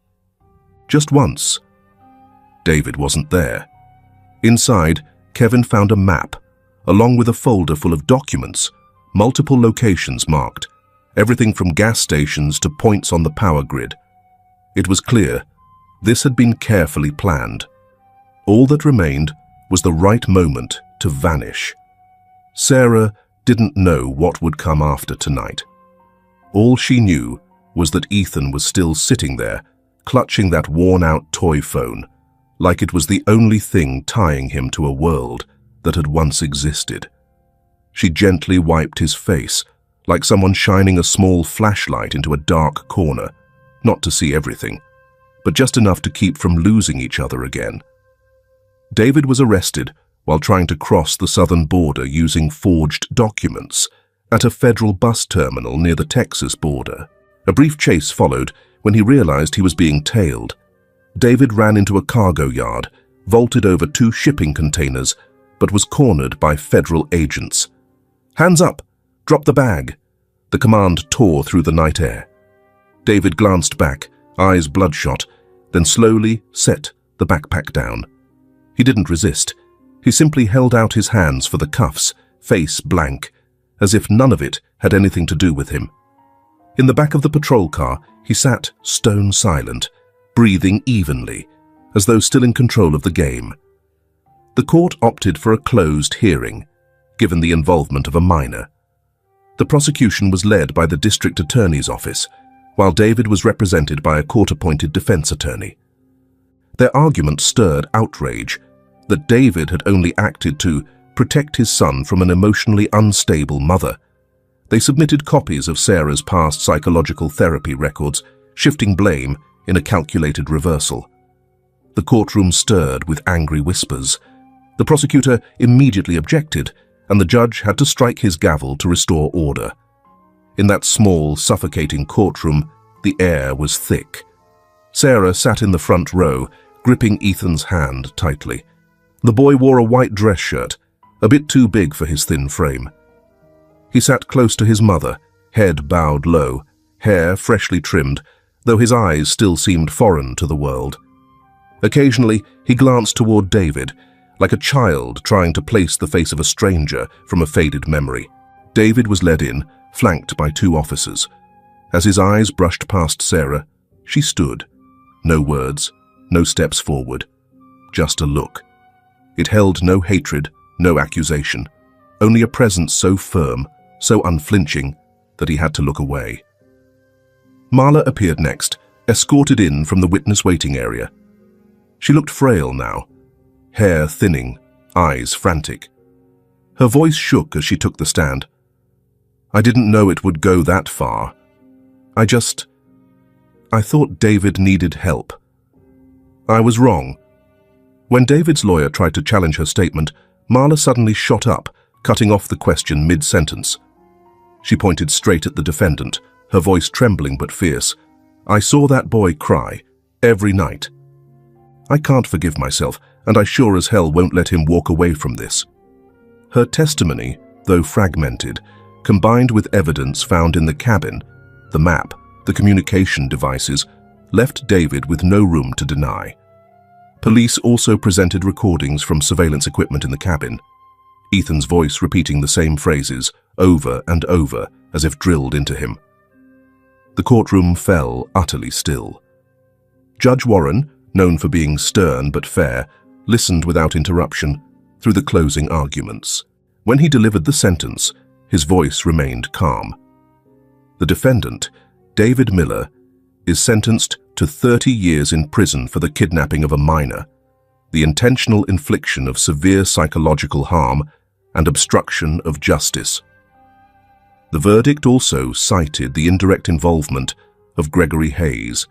Just once." David wasn't there. Inside, Kevin found a map, along with a folder full of documents, multiple locations marked, everything from gas stations to points on the power grid. It was clear this had been carefully planned. All that remained was the right moment to vanish. Sarah didn't know what would come after tonight. All she knew was that Ethan was still sitting there, clutching that worn-out toy phone, like it was the only thing tying him to a world that had once existed. She gently wiped his face, like someone shining a small flashlight into a dark corner, not to see everything, but just enough to keep from losing each other again. David was arrested while trying to cross the southern border using forged documents at a federal bus terminal near the Texas border. A brief chase followed when he realized he was being tailed. David ran into a cargo yard, vaulted over 2 shipping containers, but was cornered by federal agents. "Hands up! Drop the bag!" The command tore through the night air. David glanced back, eyes bloodshot, then slowly set the backpack down. He didn't resist. He simply held out his hands for the cuffs, face blank, as if none of it had anything to do with him. In the back of the patrol car, he sat stone silent, breathing evenly, as though still in control of the game. The court opted for a closed hearing, given the involvement of a minor. The prosecution was led by the district attorney's office, while David was represented by a court-appointed defense attorney. Their argument stirred outrage that David had only acted to protect his son from an emotionally unstable mother. They submitted copies of Sarah's past psychological therapy records, shifting blame in a calculated reversal. The courtroom stirred with angry whispers. The prosecutor immediately objected, and the judge had to strike his gavel to restore order. In that small, suffocating courtroom, the air was thick. Sarah sat in the front row, gripping Ethan's hand tightly. The boy wore a white dress shirt, a bit too big for his thin frame. He sat close to his mother, head bowed low, hair freshly trimmed, though his eyes still seemed foreign to the world. Occasionally, he glanced toward David, like a child trying to place the face of a stranger from a faded memory. David was led in, flanked by 2 officers. As his eyes brushed past Sarah, she stood. No words, no steps forward, just a look. It held no hatred, no accusation, only a presence so firm, so unflinching, that he had to look away. Marla appeared next, escorted in from the witness waiting area. She looked frail now, hair thinning, eyes frantic. Her voice shook as she took the stand. "I didn't know it would go that far. I thought David needed help. I was wrong." When David's lawyer tried to challenge her statement, Marla suddenly shot up, cutting off the question mid-sentence. She pointed straight at the defendant, her voice trembling but fierce. "I saw that boy cry, every night. I can't forgive myself, and I sure as hell won't let him walk away from this." Her testimony, though fragmented, combined with evidence found in the cabin, the map, the communication devices, left David with no room to deny. Police also presented recordings from surveillance equipment in the cabin, Ethan's voice repeating the same phrases over and over as if drilled into him. The courtroom fell utterly still. Judge Warren, known for being stern but fair, listened without interruption through the closing arguments. When he delivered the sentence, his voice remained calm. The defendant, David Miller, is sentenced to 30 years in prison for the kidnapping of a minor, the intentional infliction of severe psychological harm, and obstruction of justice. The verdict also cited the indirect involvement of Gregory Hayes,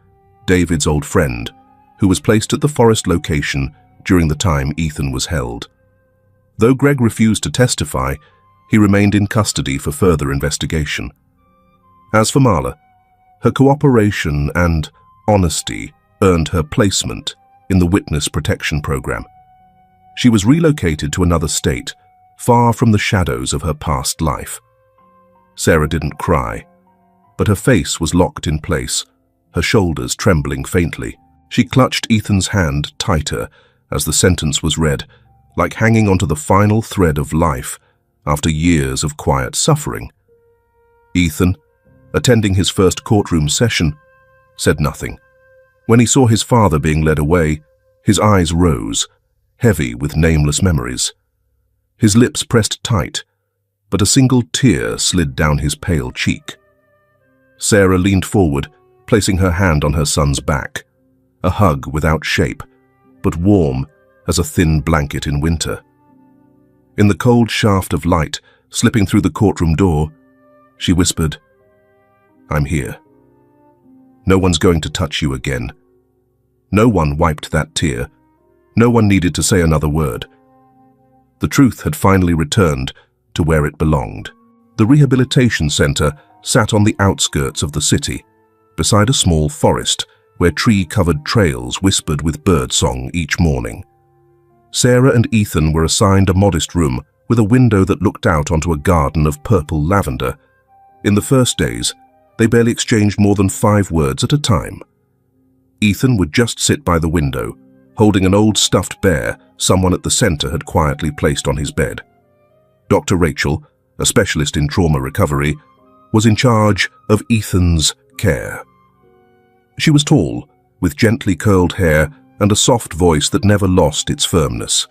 David's old friend, who was placed at the Forest location during the time Ethan was held. Though Greg refused to testify, he remained in custody for further investigation. As for Marla, her cooperation and honesty earned her placement in the Witness Protection Program. She was relocated to another state, far from the shadows of her past life. Sarah didn't cry, but her face was locked in place, her shoulders trembling faintly. She clutched Ethan's hand tighter as the sentence was read, like hanging onto the final thread of life after years of quiet suffering. Ethan, attending his first courtroom session, said nothing. When he saw his father being led away, his eyes rose, heavy with nameless memories. His lips pressed tight, but a single tear slid down his pale cheek. Sarah leaned forward, placing her hand on her son's back, a hug without shape, but warm as a thin blanket in winter. In the cold shaft of light slipping through the courtroom door, she whispered, "I'm here. No one's going to touch you again." No one wiped that tear. No one needed to say another word. The truth had finally returned to where it belonged. The rehabilitation center sat on the outskirts of the city, beside a small forest where tree-covered trails whispered with birdsong each morning. Sarah and Ethan were assigned a modest room with a window that looked out onto a garden of purple lavender. In the first days, they barely exchanged more than 5 words at a time. Ethan would just sit by the window, holding an old stuffed bear someone at the center had quietly placed on his bed. Dr. Rachel, a specialist in trauma recovery, was in charge of Ethan's care. She was tall, with gently curled hair and a soft voice that never lost its firmness.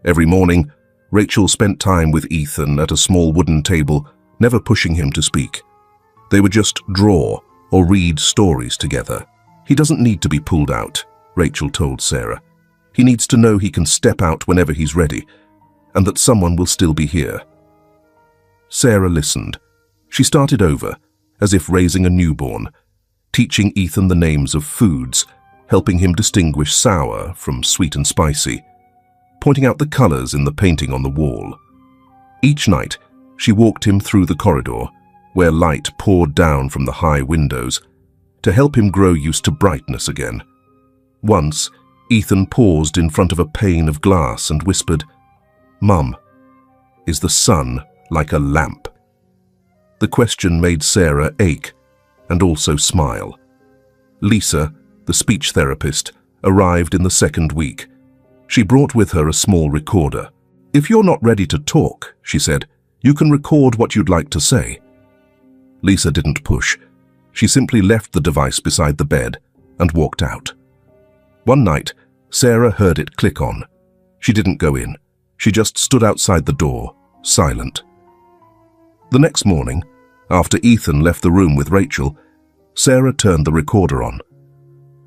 Every morning, Rachel spent time with Ethan at a small wooden table, never pushing him to speak. They would just draw or read stories together. "He doesn't need to be pulled out," Rachel told Sarah. "He needs to know he can step out whenever he's ready, and that someone will still be here." Sarah listened. She started over, as if raising a newborn, teaching Ethan the names of foods, helping him distinguish sour from sweet and spicy, pointing out the colors in the painting on the wall. Each night, she walked him through the corridor, where light poured down from the high windows, to help him grow used to brightness again. Once, Ethan paused in front of a pane of glass and whispered, "Mum, is the sun like a lamp?" The question made Sarah ache and also smile. Lisa, the speech therapist, arrived in the second week. She brought with her a small recorder. "If you're not ready to talk," she said, "you can record what you'd like to say." Lisa didn't push. She simply left the device beside the bed and walked out. One night, Sarah heard it click on. She didn't go in. She just stood outside the door, silent. The next morning, after Ethan left the room with Rachel, Sarah turned the recorder on.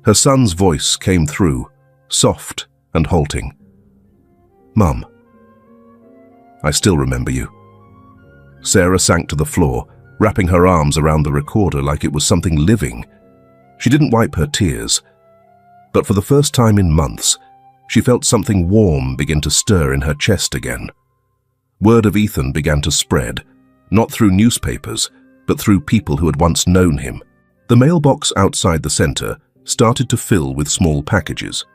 Her son's voice came through, soft and halting. "Mum, I still remember you." Sarah sank to the floor, wrapping her arms around the recorder like it was something living. She didn't wipe her tears, but for the first time in months, she felt something warm begin to stir in her chest again. Word of Ethan began to spread, not through newspapers, but through people who had once known him. The mailbox outside the center started to fill with small packages.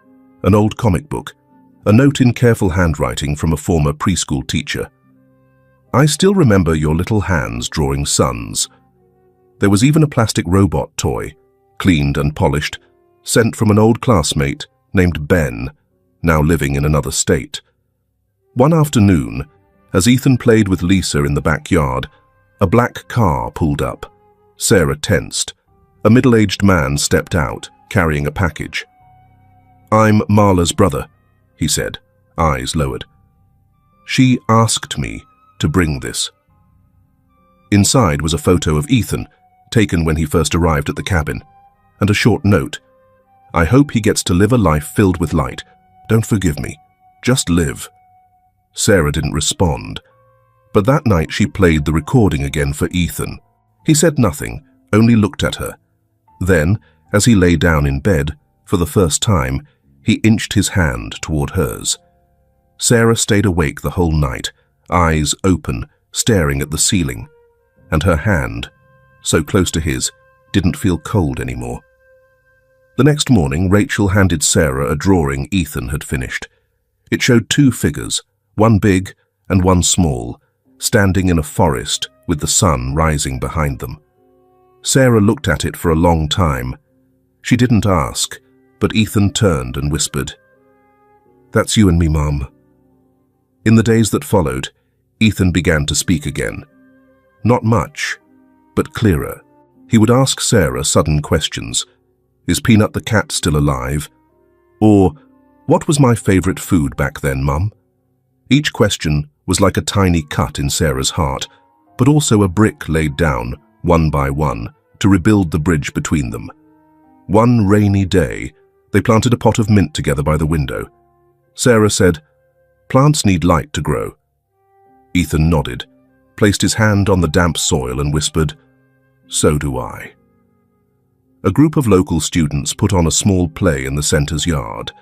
An old comic book, a note in careful handwriting from a former preschool teacher. "I still remember your little hands drawing suns." There was even a plastic robot toy, cleaned and polished, sent from an old classmate named Ben, now living in another state. One afternoon, as Ethan played with Lisa in the backyard, a black car pulled up. Sarah tensed. A middle-aged man stepped out, carrying a package. "I'm Marla's brother," he said, eyes lowered. "She asked me to bring this." Inside was a photo of Ethan, taken when he first arrived at the cabin, and a short note. "I hope he gets to live a life filled with light. Don't forgive me. Just live." Sarah didn't respond, but that night she played the recording again for Ethan. He said nothing, only looked at her. Then, as he lay down in bed, for the first time, he inched his hand toward hers. Sarah stayed awake the whole night, eyes open, staring at the ceiling, and her hand, so close to his, didn't feel cold anymore. The next morning, Rachel handed Sarah a drawing Ethan had finished. It showed 2 figures, one big and one small, standing in a forest with the sun rising behind them. Sarah looked at it for a long time. She didn't ask, but Ethan turned and whispered, "That's you and me, Mom." In the days that followed, Ethan began to speak again. Not much, but clearer. He would ask Sarah sudden questions. "Is Peanut the cat still alive?" Or, "What was my favorite food back then, Mum?" Each question was like a tiny cut in Sarah's heart, but also a brick laid down, one by one, to rebuild the bridge between them. One rainy day, They planted a pot of mint together by the window. Sarah said, "Plants need light to grow." Ethan nodded, placed his hand on the damp soil and whispered, "So do I." A group of local students put on a small play in the center's yard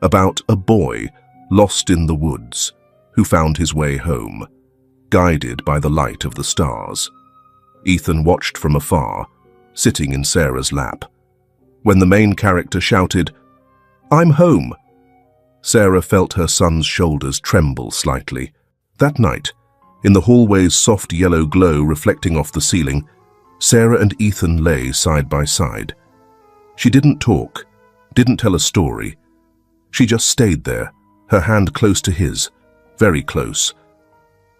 about a boy lost in the woods who found his way home, guided by the light of the stars. Ethan watched from afar, sitting in Sarah's lap. When the main character shouted, "I'm home," Sarah felt her son's shoulders tremble slightly. That night, in the hallway's soft yellow glow reflecting off the ceiling, Sarah and Ethan lay side by side. She didn't talk, didn't tell a story. She just stayed there, her hand close to his, very close.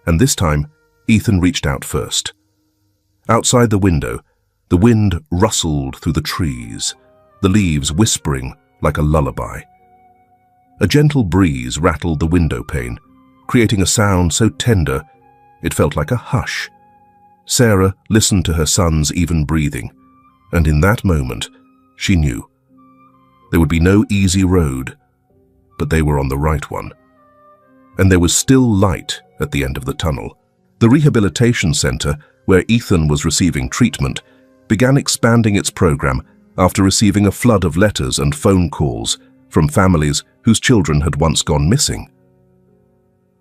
And this time, Ethan reached out first. Outside the window, the wind rustled through the trees, the leaves whispering like a lullaby. A gentle breeze rattled the window pane, creating a sound so tender it felt like a hush. Sarah listened to her son's even breathing, and in that moment, she knew. There would be no easy road, but they were on the right one. And there was still light at the end of the tunnel. The rehabilitation center, where Ethan was receiving treatment, began expanding its program after receiving a flood of letters and phone calls from families whose children had once gone missing.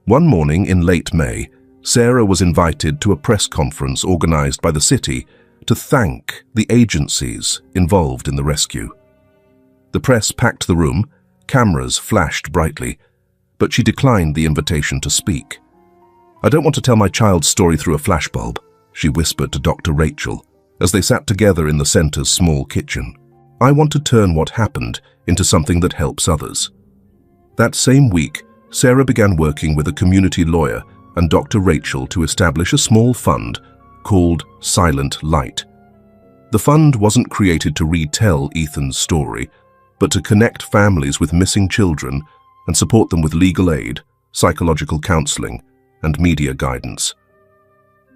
One morning in late May, Sarah was invited to a press conference organized by the city to thank the agencies involved in the rescue. The press packed the room, cameras flashed brightly, but she declined the invitation to speak. "I don't want to tell my child's story through a flashbulb," she whispered to Dr. Rachel as they sat together in the center's small kitchen. "I want to turn what happened into something that helps others." That same week, Sarah began working with a community lawyer and Dr. Rachel to establish a small fund called Silent Light. The fund wasn't created to retell Ethan's story, but to connect families with missing children and support them with legal aid, psychological counseling, and media guidance.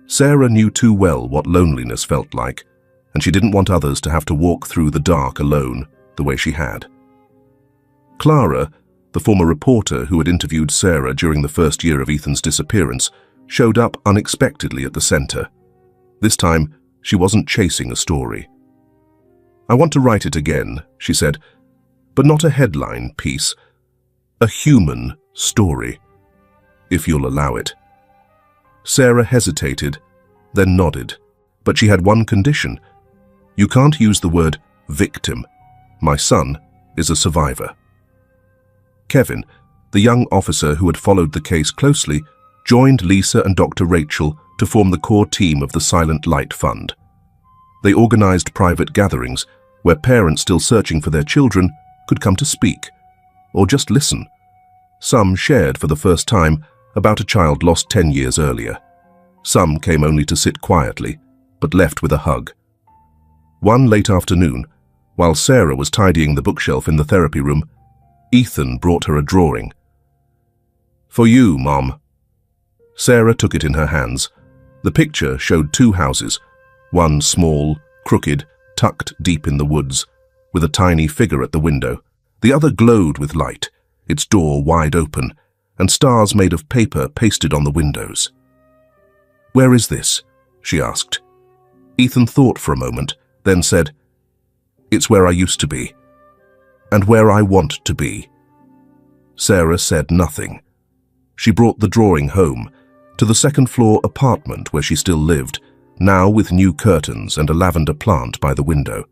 Sarah knew too well what loneliness felt like, and she didn't want others to have to walk through the dark alone the way she had. Clara, the former reporter who had interviewed Sarah during the first year of Ethan's disappearance, showed up unexpectedly at the center. This time, she wasn't chasing a story. "I want to write it again," she said, "but not a headline piece. A human story, if you'll allow it." Sarah hesitated, then nodded, but she had one condition. "You can't use the word victim. My son is a survivor." Kevin, the young officer who had followed the case closely, joined Lisa and Dr. Rachel to form the core team of the Silent Light Fund. They organized private gatherings where parents still searching for their children could come to speak, or just listen. Some shared for the first time about a child lost 10 years earlier. Some came only to sit quietly, but left with a hug. One late afternoon, while Sarah was tidying the bookshelf in the therapy room, Ethan brought her a drawing. "For you, Mom." Sarah took it in her hands. The picture showed two houses, one small, crooked, tucked deep in the woods, with a tiny figure at the window. The other glowed with light, its door wide open, and stars made of paper pasted on the windows. "Where is this?" she asked. Ethan thought for a moment, then said, "It's where I used to be, and where I want to be." Sarah said nothing. She brought the drawing home, to the second-floor apartment where she still lived, now with new curtains and a lavender plant by the window.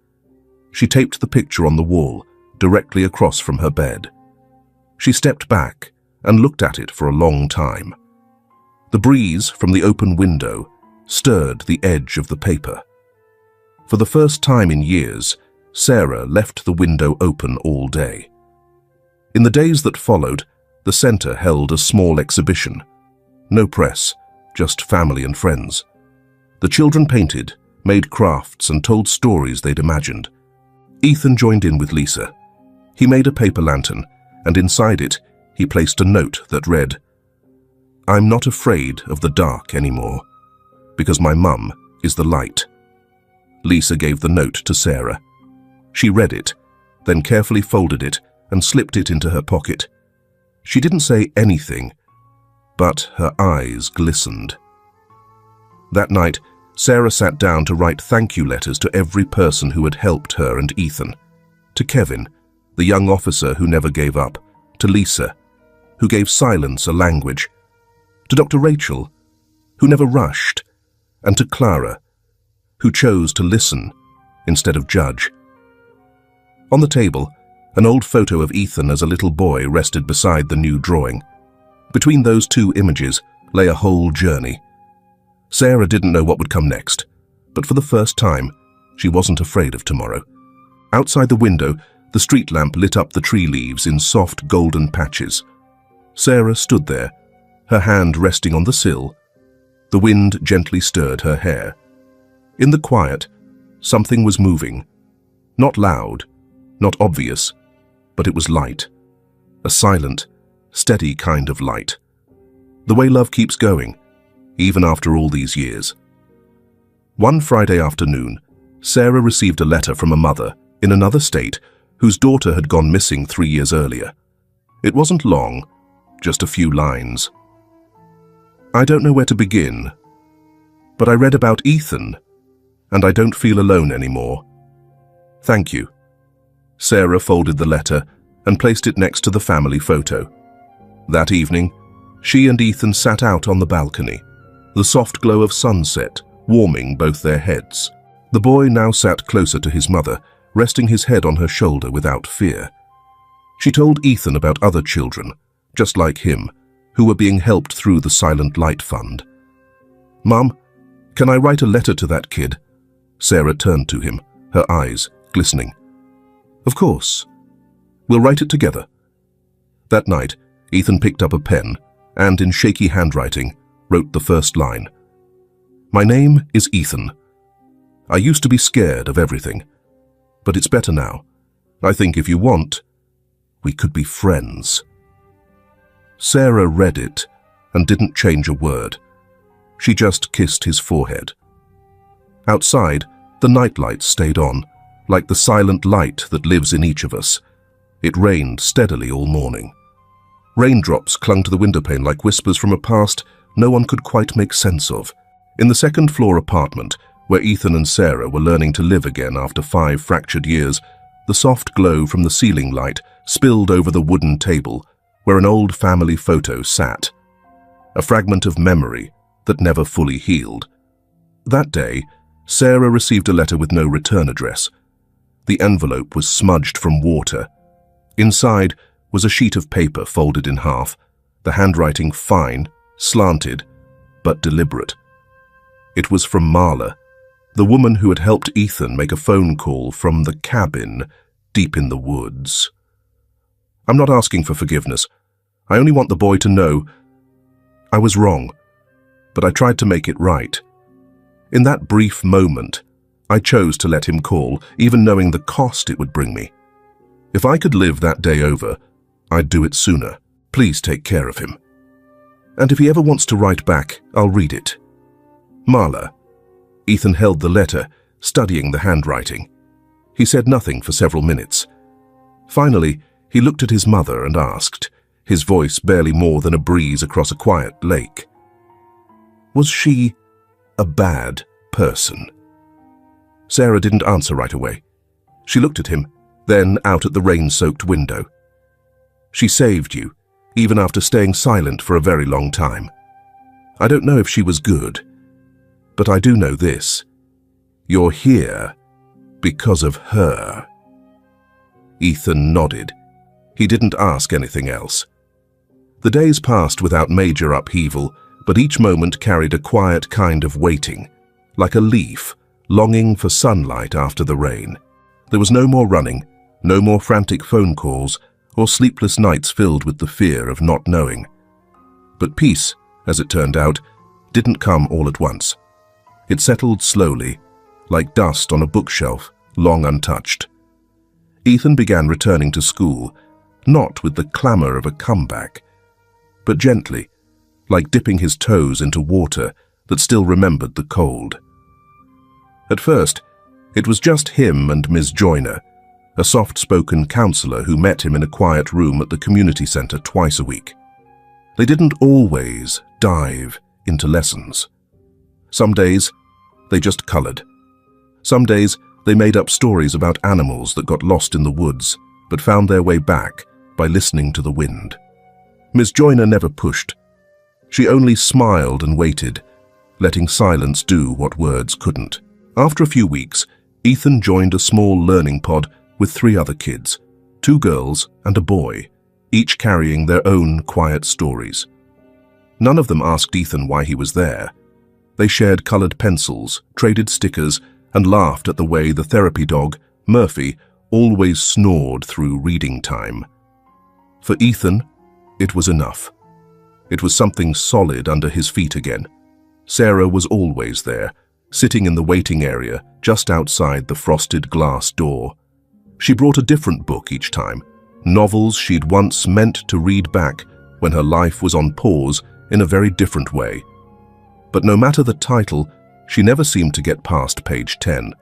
She taped the picture on the wall, directly across from her bed. She stepped back and looked at it for a long time. The breeze from the open window stirred the edge of the paper. For the first time in years, Sarah left the window open all day. In the days that followed, the center held a small exhibition. No press, just family and friends. The children painted, made crafts, and told stories they'd imagined. Ethan joined in with Lisa. He made a paper lantern, and inside it, he placed a note that read, "I'm not afraid of the dark anymore, because my mum is the light." Lisa gave the note to Sarah. She read it, then carefully folded it and slipped it into her pocket. She didn't say anything, but her eyes glistened. That night, Sarah sat down to write thank you letters to every person who had helped her and Ethan. To Kevin, the young officer who never gave up. To Lisa, who gave silence a language. To Dr. Rachel, who never rushed. And to Clara, who chose to listen instead of judge. On the table, an old photo of Ethan as a little boy rested beside the new drawing. Between those two images lay a whole journey. Sarah didn't know what would come next, but for the first time, she wasn't afraid of tomorrow. Outside the window, the street lamp lit up the tree leaves in soft golden patches. Sarah stood there, her hand resting on the sill. The wind gently stirred her hair. In the quiet, something was moving. Not loud, not obvious, but it was light. A silent, steady kind of light. The way love keeps going, even after all these years. One Friday afternoon, Sarah received a letter from a mother in another state whose daughter had gone missing 3 years earlier. It wasn't long, just a few lines. I don't know where to begin, but I read about Ethan, and I don't feel alone anymore. Thank you. Sarah folded the letter and placed it next to the family photo. That evening, she and Ethan sat out on the balcony, the soft glow of sunset warming both their heads. The boy now sat closer to his mother, resting his head on her shoulder without fear. She told Ethan about other children, just like him, who were being helped through the Silent Light Fund. Mum, can I write a letter to that kid? Sarah turned to him, her eyes glistening. Of course. We'll write it together. That night, Ethan picked up a pen and, in shaky handwriting, wrote the first line. My name is Ethan. I used to be scared of everything, but it's better now. I think if you want, we could be friends. Sarah read it and didn't change a word. She just kissed his forehead. Outside, the nightlights stayed on, like the silent light that lives in each of us. It rained steadily all morning. Raindrops clung to the windowpane like whispers from a past no one could quite make sense of. In the second-floor apartment, where Ethan and Sarah were learning to live again after 5 fractured years, the soft glow from the ceiling light spilled over the wooden table where an old family photo sat, a fragment of memory that never fully healed. That day, Sarah received a letter with no return address. The envelope was smudged from water. Inside was a sheet of paper folded in half, the handwriting fine, slanted, but deliberate. It was from Marla, the woman who had helped Ethan make a phone call from the cabin deep in the woods. I'm not asking for forgiveness. I only want the boy to know I was wrong, but I tried to make it right. In that brief moment, I chose to let him call, even knowing the cost it would bring me. If I could live that day over, I'd do it sooner. Please take care of him. And if he ever wants to write back, I'll read it. Marla. Ethan held the letter, studying the handwriting. He said nothing for several minutes. Finally, he looked at his mother and asked, his voice barely more than a breeze across a quiet lake. Was she a bad person? Sarah didn't answer right away. She looked at him, then out at the rain-soaked window. She saved you, even after staying silent for a very long time. I don't know if she was good, but I do know this. You're here because of her. Ethan nodded. He didn't ask anything else. The days passed without major upheaval, but each moment carried a quiet kind of waiting, like a leaf longing for sunlight after the rain. There was no more running, no more frantic phone calls, or sleepless nights filled with the fear of not knowing. But peace, as it turned out, didn't come all at once. It settled slowly, like dust on a bookshelf, long untouched. Ethan began returning to school, not with the clamor of a comeback, but gently, like dipping his toes into water that still remembered the cold. At first, it was just him and Ms. Joyner, a soft-spoken counselor who met him in a quiet room at the community center twice a week. They didn't always dive into lessons. Some days, they just colored. Some days, they made up stories about animals that got lost in the woods, but found their way back by listening to the wind. Miss Joyner never pushed. She only smiled and waited, letting silence do what words couldn't. After a few weeks, Ethan joined a small learning pod with 3 other kids, 2 girls and a boy, each carrying their own quiet stories. None of them asked Ethan why he was there. They shared colored pencils, traded stickers, and laughed at the way the therapy dog, Murphy, always snored through reading time. For Ethan, it was enough. It was something solid under his feet again. Sarah was always there, sitting in the waiting area just outside the frosted glass door. She brought a different book each time, novels she'd once meant to read back when her life was on pause in a very different way. But no matter the title, she never seemed to get past page 10.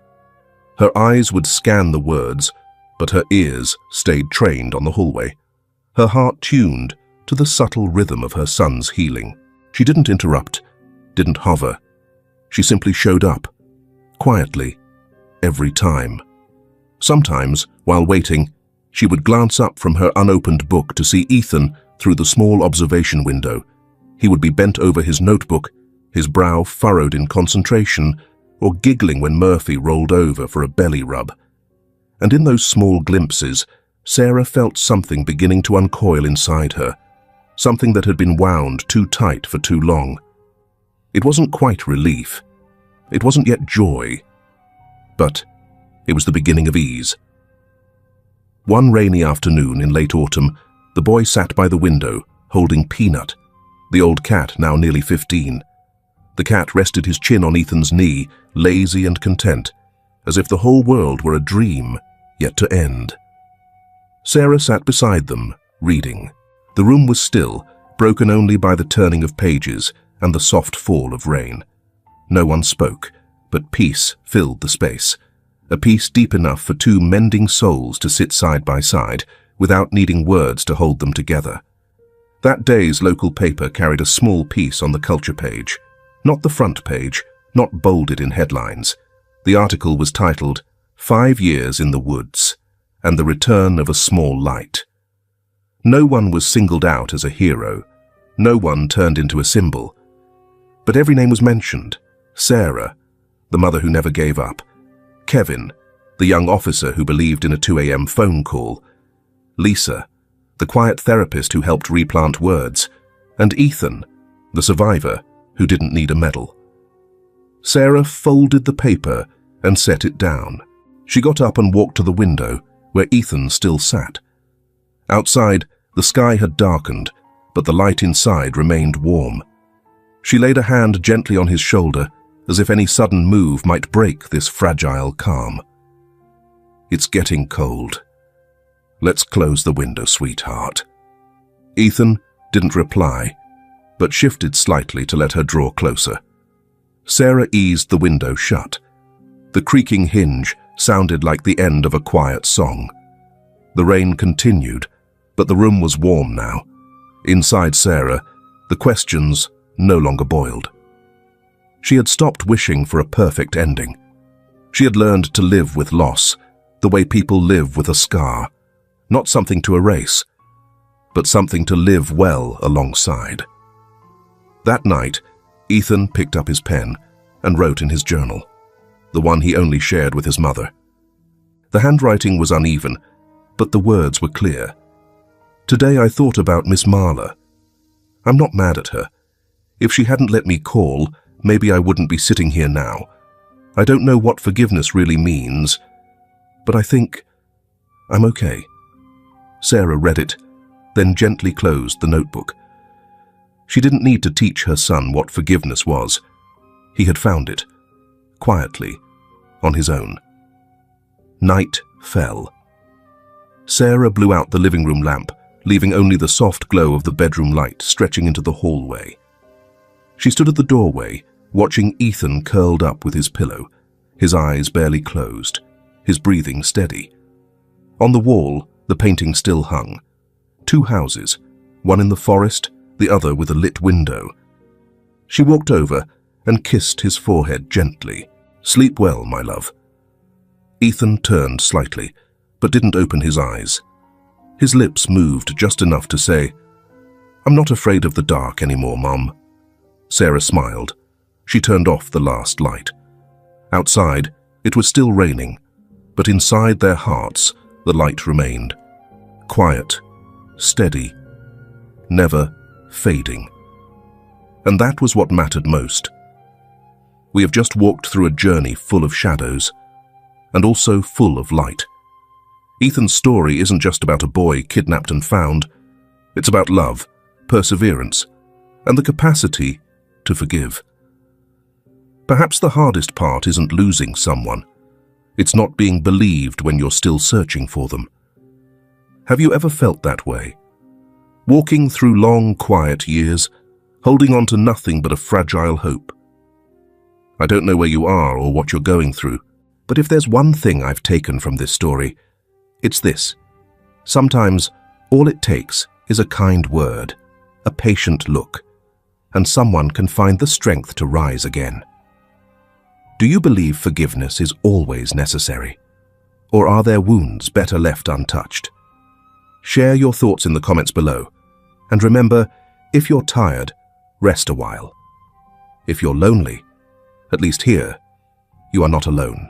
Her eyes would scan the words, but her ears stayed trained on the hallway, her heart tuned to the subtle rhythm of her son's healing. She didn't interrupt, didn't hover. She simply showed up, quietly, every time. Sometimes, while waiting, she would glance up from her unopened book to see Ethan through the small observation window. He would be bent over his notebook, his brow furrowed in concentration, or giggling when Murphy rolled over for a belly rub. And in those small glimpses, Sarah felt something beginning to uncoil inside her, something that had been wound too tight for too long. It wasn't quite relief. It wasn't yet joy. But it was the beginning of ease. One rainy afternoon in late autumn, the boy sat by the window, holding Peanut, the old cat now nearly 15. The cat rested his chin on Ethan's knee, lazy and content, as if the whole world were a dream yet to end. Sarah sat beside them, reading. The room was still, broken only by the turning of pages and the soft fall of rain. No one spoke, but peace filled the space, a peace deep enough for 2 mending souls to sit side by side without needing words to hold them together. That day's local paper carried a small piece on the culture page, not the front page, not bolded in headlines. The article was titled, "5 Years in the Woods, and the Return of a Small Light." No one was singled out as a hero. No one turned into a symbol. But every name was mentioned. Sarah, the mother who never gave up. Kevin, the young officer who believed in a 2 a.m. phone call. Lisa, the quiet therapist who helped replant words. And Ethan, the survivor who didn't need a medal. Sarah folded the paper and set it down. She got up and walked to the window, where Ethan still sat. Outside, the sky had darkened, but the light inside remained warm. She laid a hand gently on his shoulder, as if any sudden move might break this fragile calm. "It's getting cold. Let's close the window, sweetheart." Ethan didn't reply, but shifted slightly to let her draw closer. Sarah eased the window shut. The creaking hinge sounded like the end of a quiet song. The rain continued, but the room was warm now. Inside Sarah, the questions no longer boiled. She had stopped wishing for a perfect ending. She had learned to live with loss, the way people live with a scar, not something to erase, but something to live well alongside. That night, Ethan picked up his pen and wrote in his journal, the one he only shared with his mother. The handwriting was uneven, but the words were clear. "Today I thought about Miss Marler. I'm not mad at her. If she hadn't let me call, maybe I wouldn't be sitting here now. I don't know what forgiveness really means, but I think I'm okay." Sarah read it, then gently closed the notebook. She didn't need to teach her son what forgiveness was. He had found it, quietly, on his own. Night fell. Sarah blew out the living room lamp, leaving only the soft glow of the bedroom light stretching into the hallway. She stood at the doorway, watching Ethan curled up with his pillow, his eyes barely closed, his breathing steady. On the wall, the painting still hung. 2 houses, one in the forest, the other with a lit window. She walked over and kissed his forehead gently. "Sleep well, my love." Ethan turned slightly, but didn't open his eyes. His lips moved just enough to say, "I'm not afraid of the dark anymore, Mom." Sarah smiled. She turned off the last light. Outside, it was still raining, but inside their hearts, the light remained. Quiet, steady, never fading. And that was what mattered most. We have just walked through a journey full of shadows, and also full of light. Ethan's story isn't just about a boy kidnapped and found. It's about love, perseverance, and the capacity to forgive. Perhaps the hardest part isn't losing someone. It's not being believed when you're still searching for them. Have you ever felt that way? Walking through long, quiet years, holding on to nothing but a fragile hope. I don't know where you are or what you're going through, but if there's one thing I've taken from this story, it's this. Sometimes all it takes is a kind word, a patient look, and someone can find the strength to rise again. Do you believe forgiveness is always necessary? Or are there wounds better left untouched? Share your thoughts in the comments below. And remember, if you're tired, rest a while. If you're lonely, at least here, you are not alone.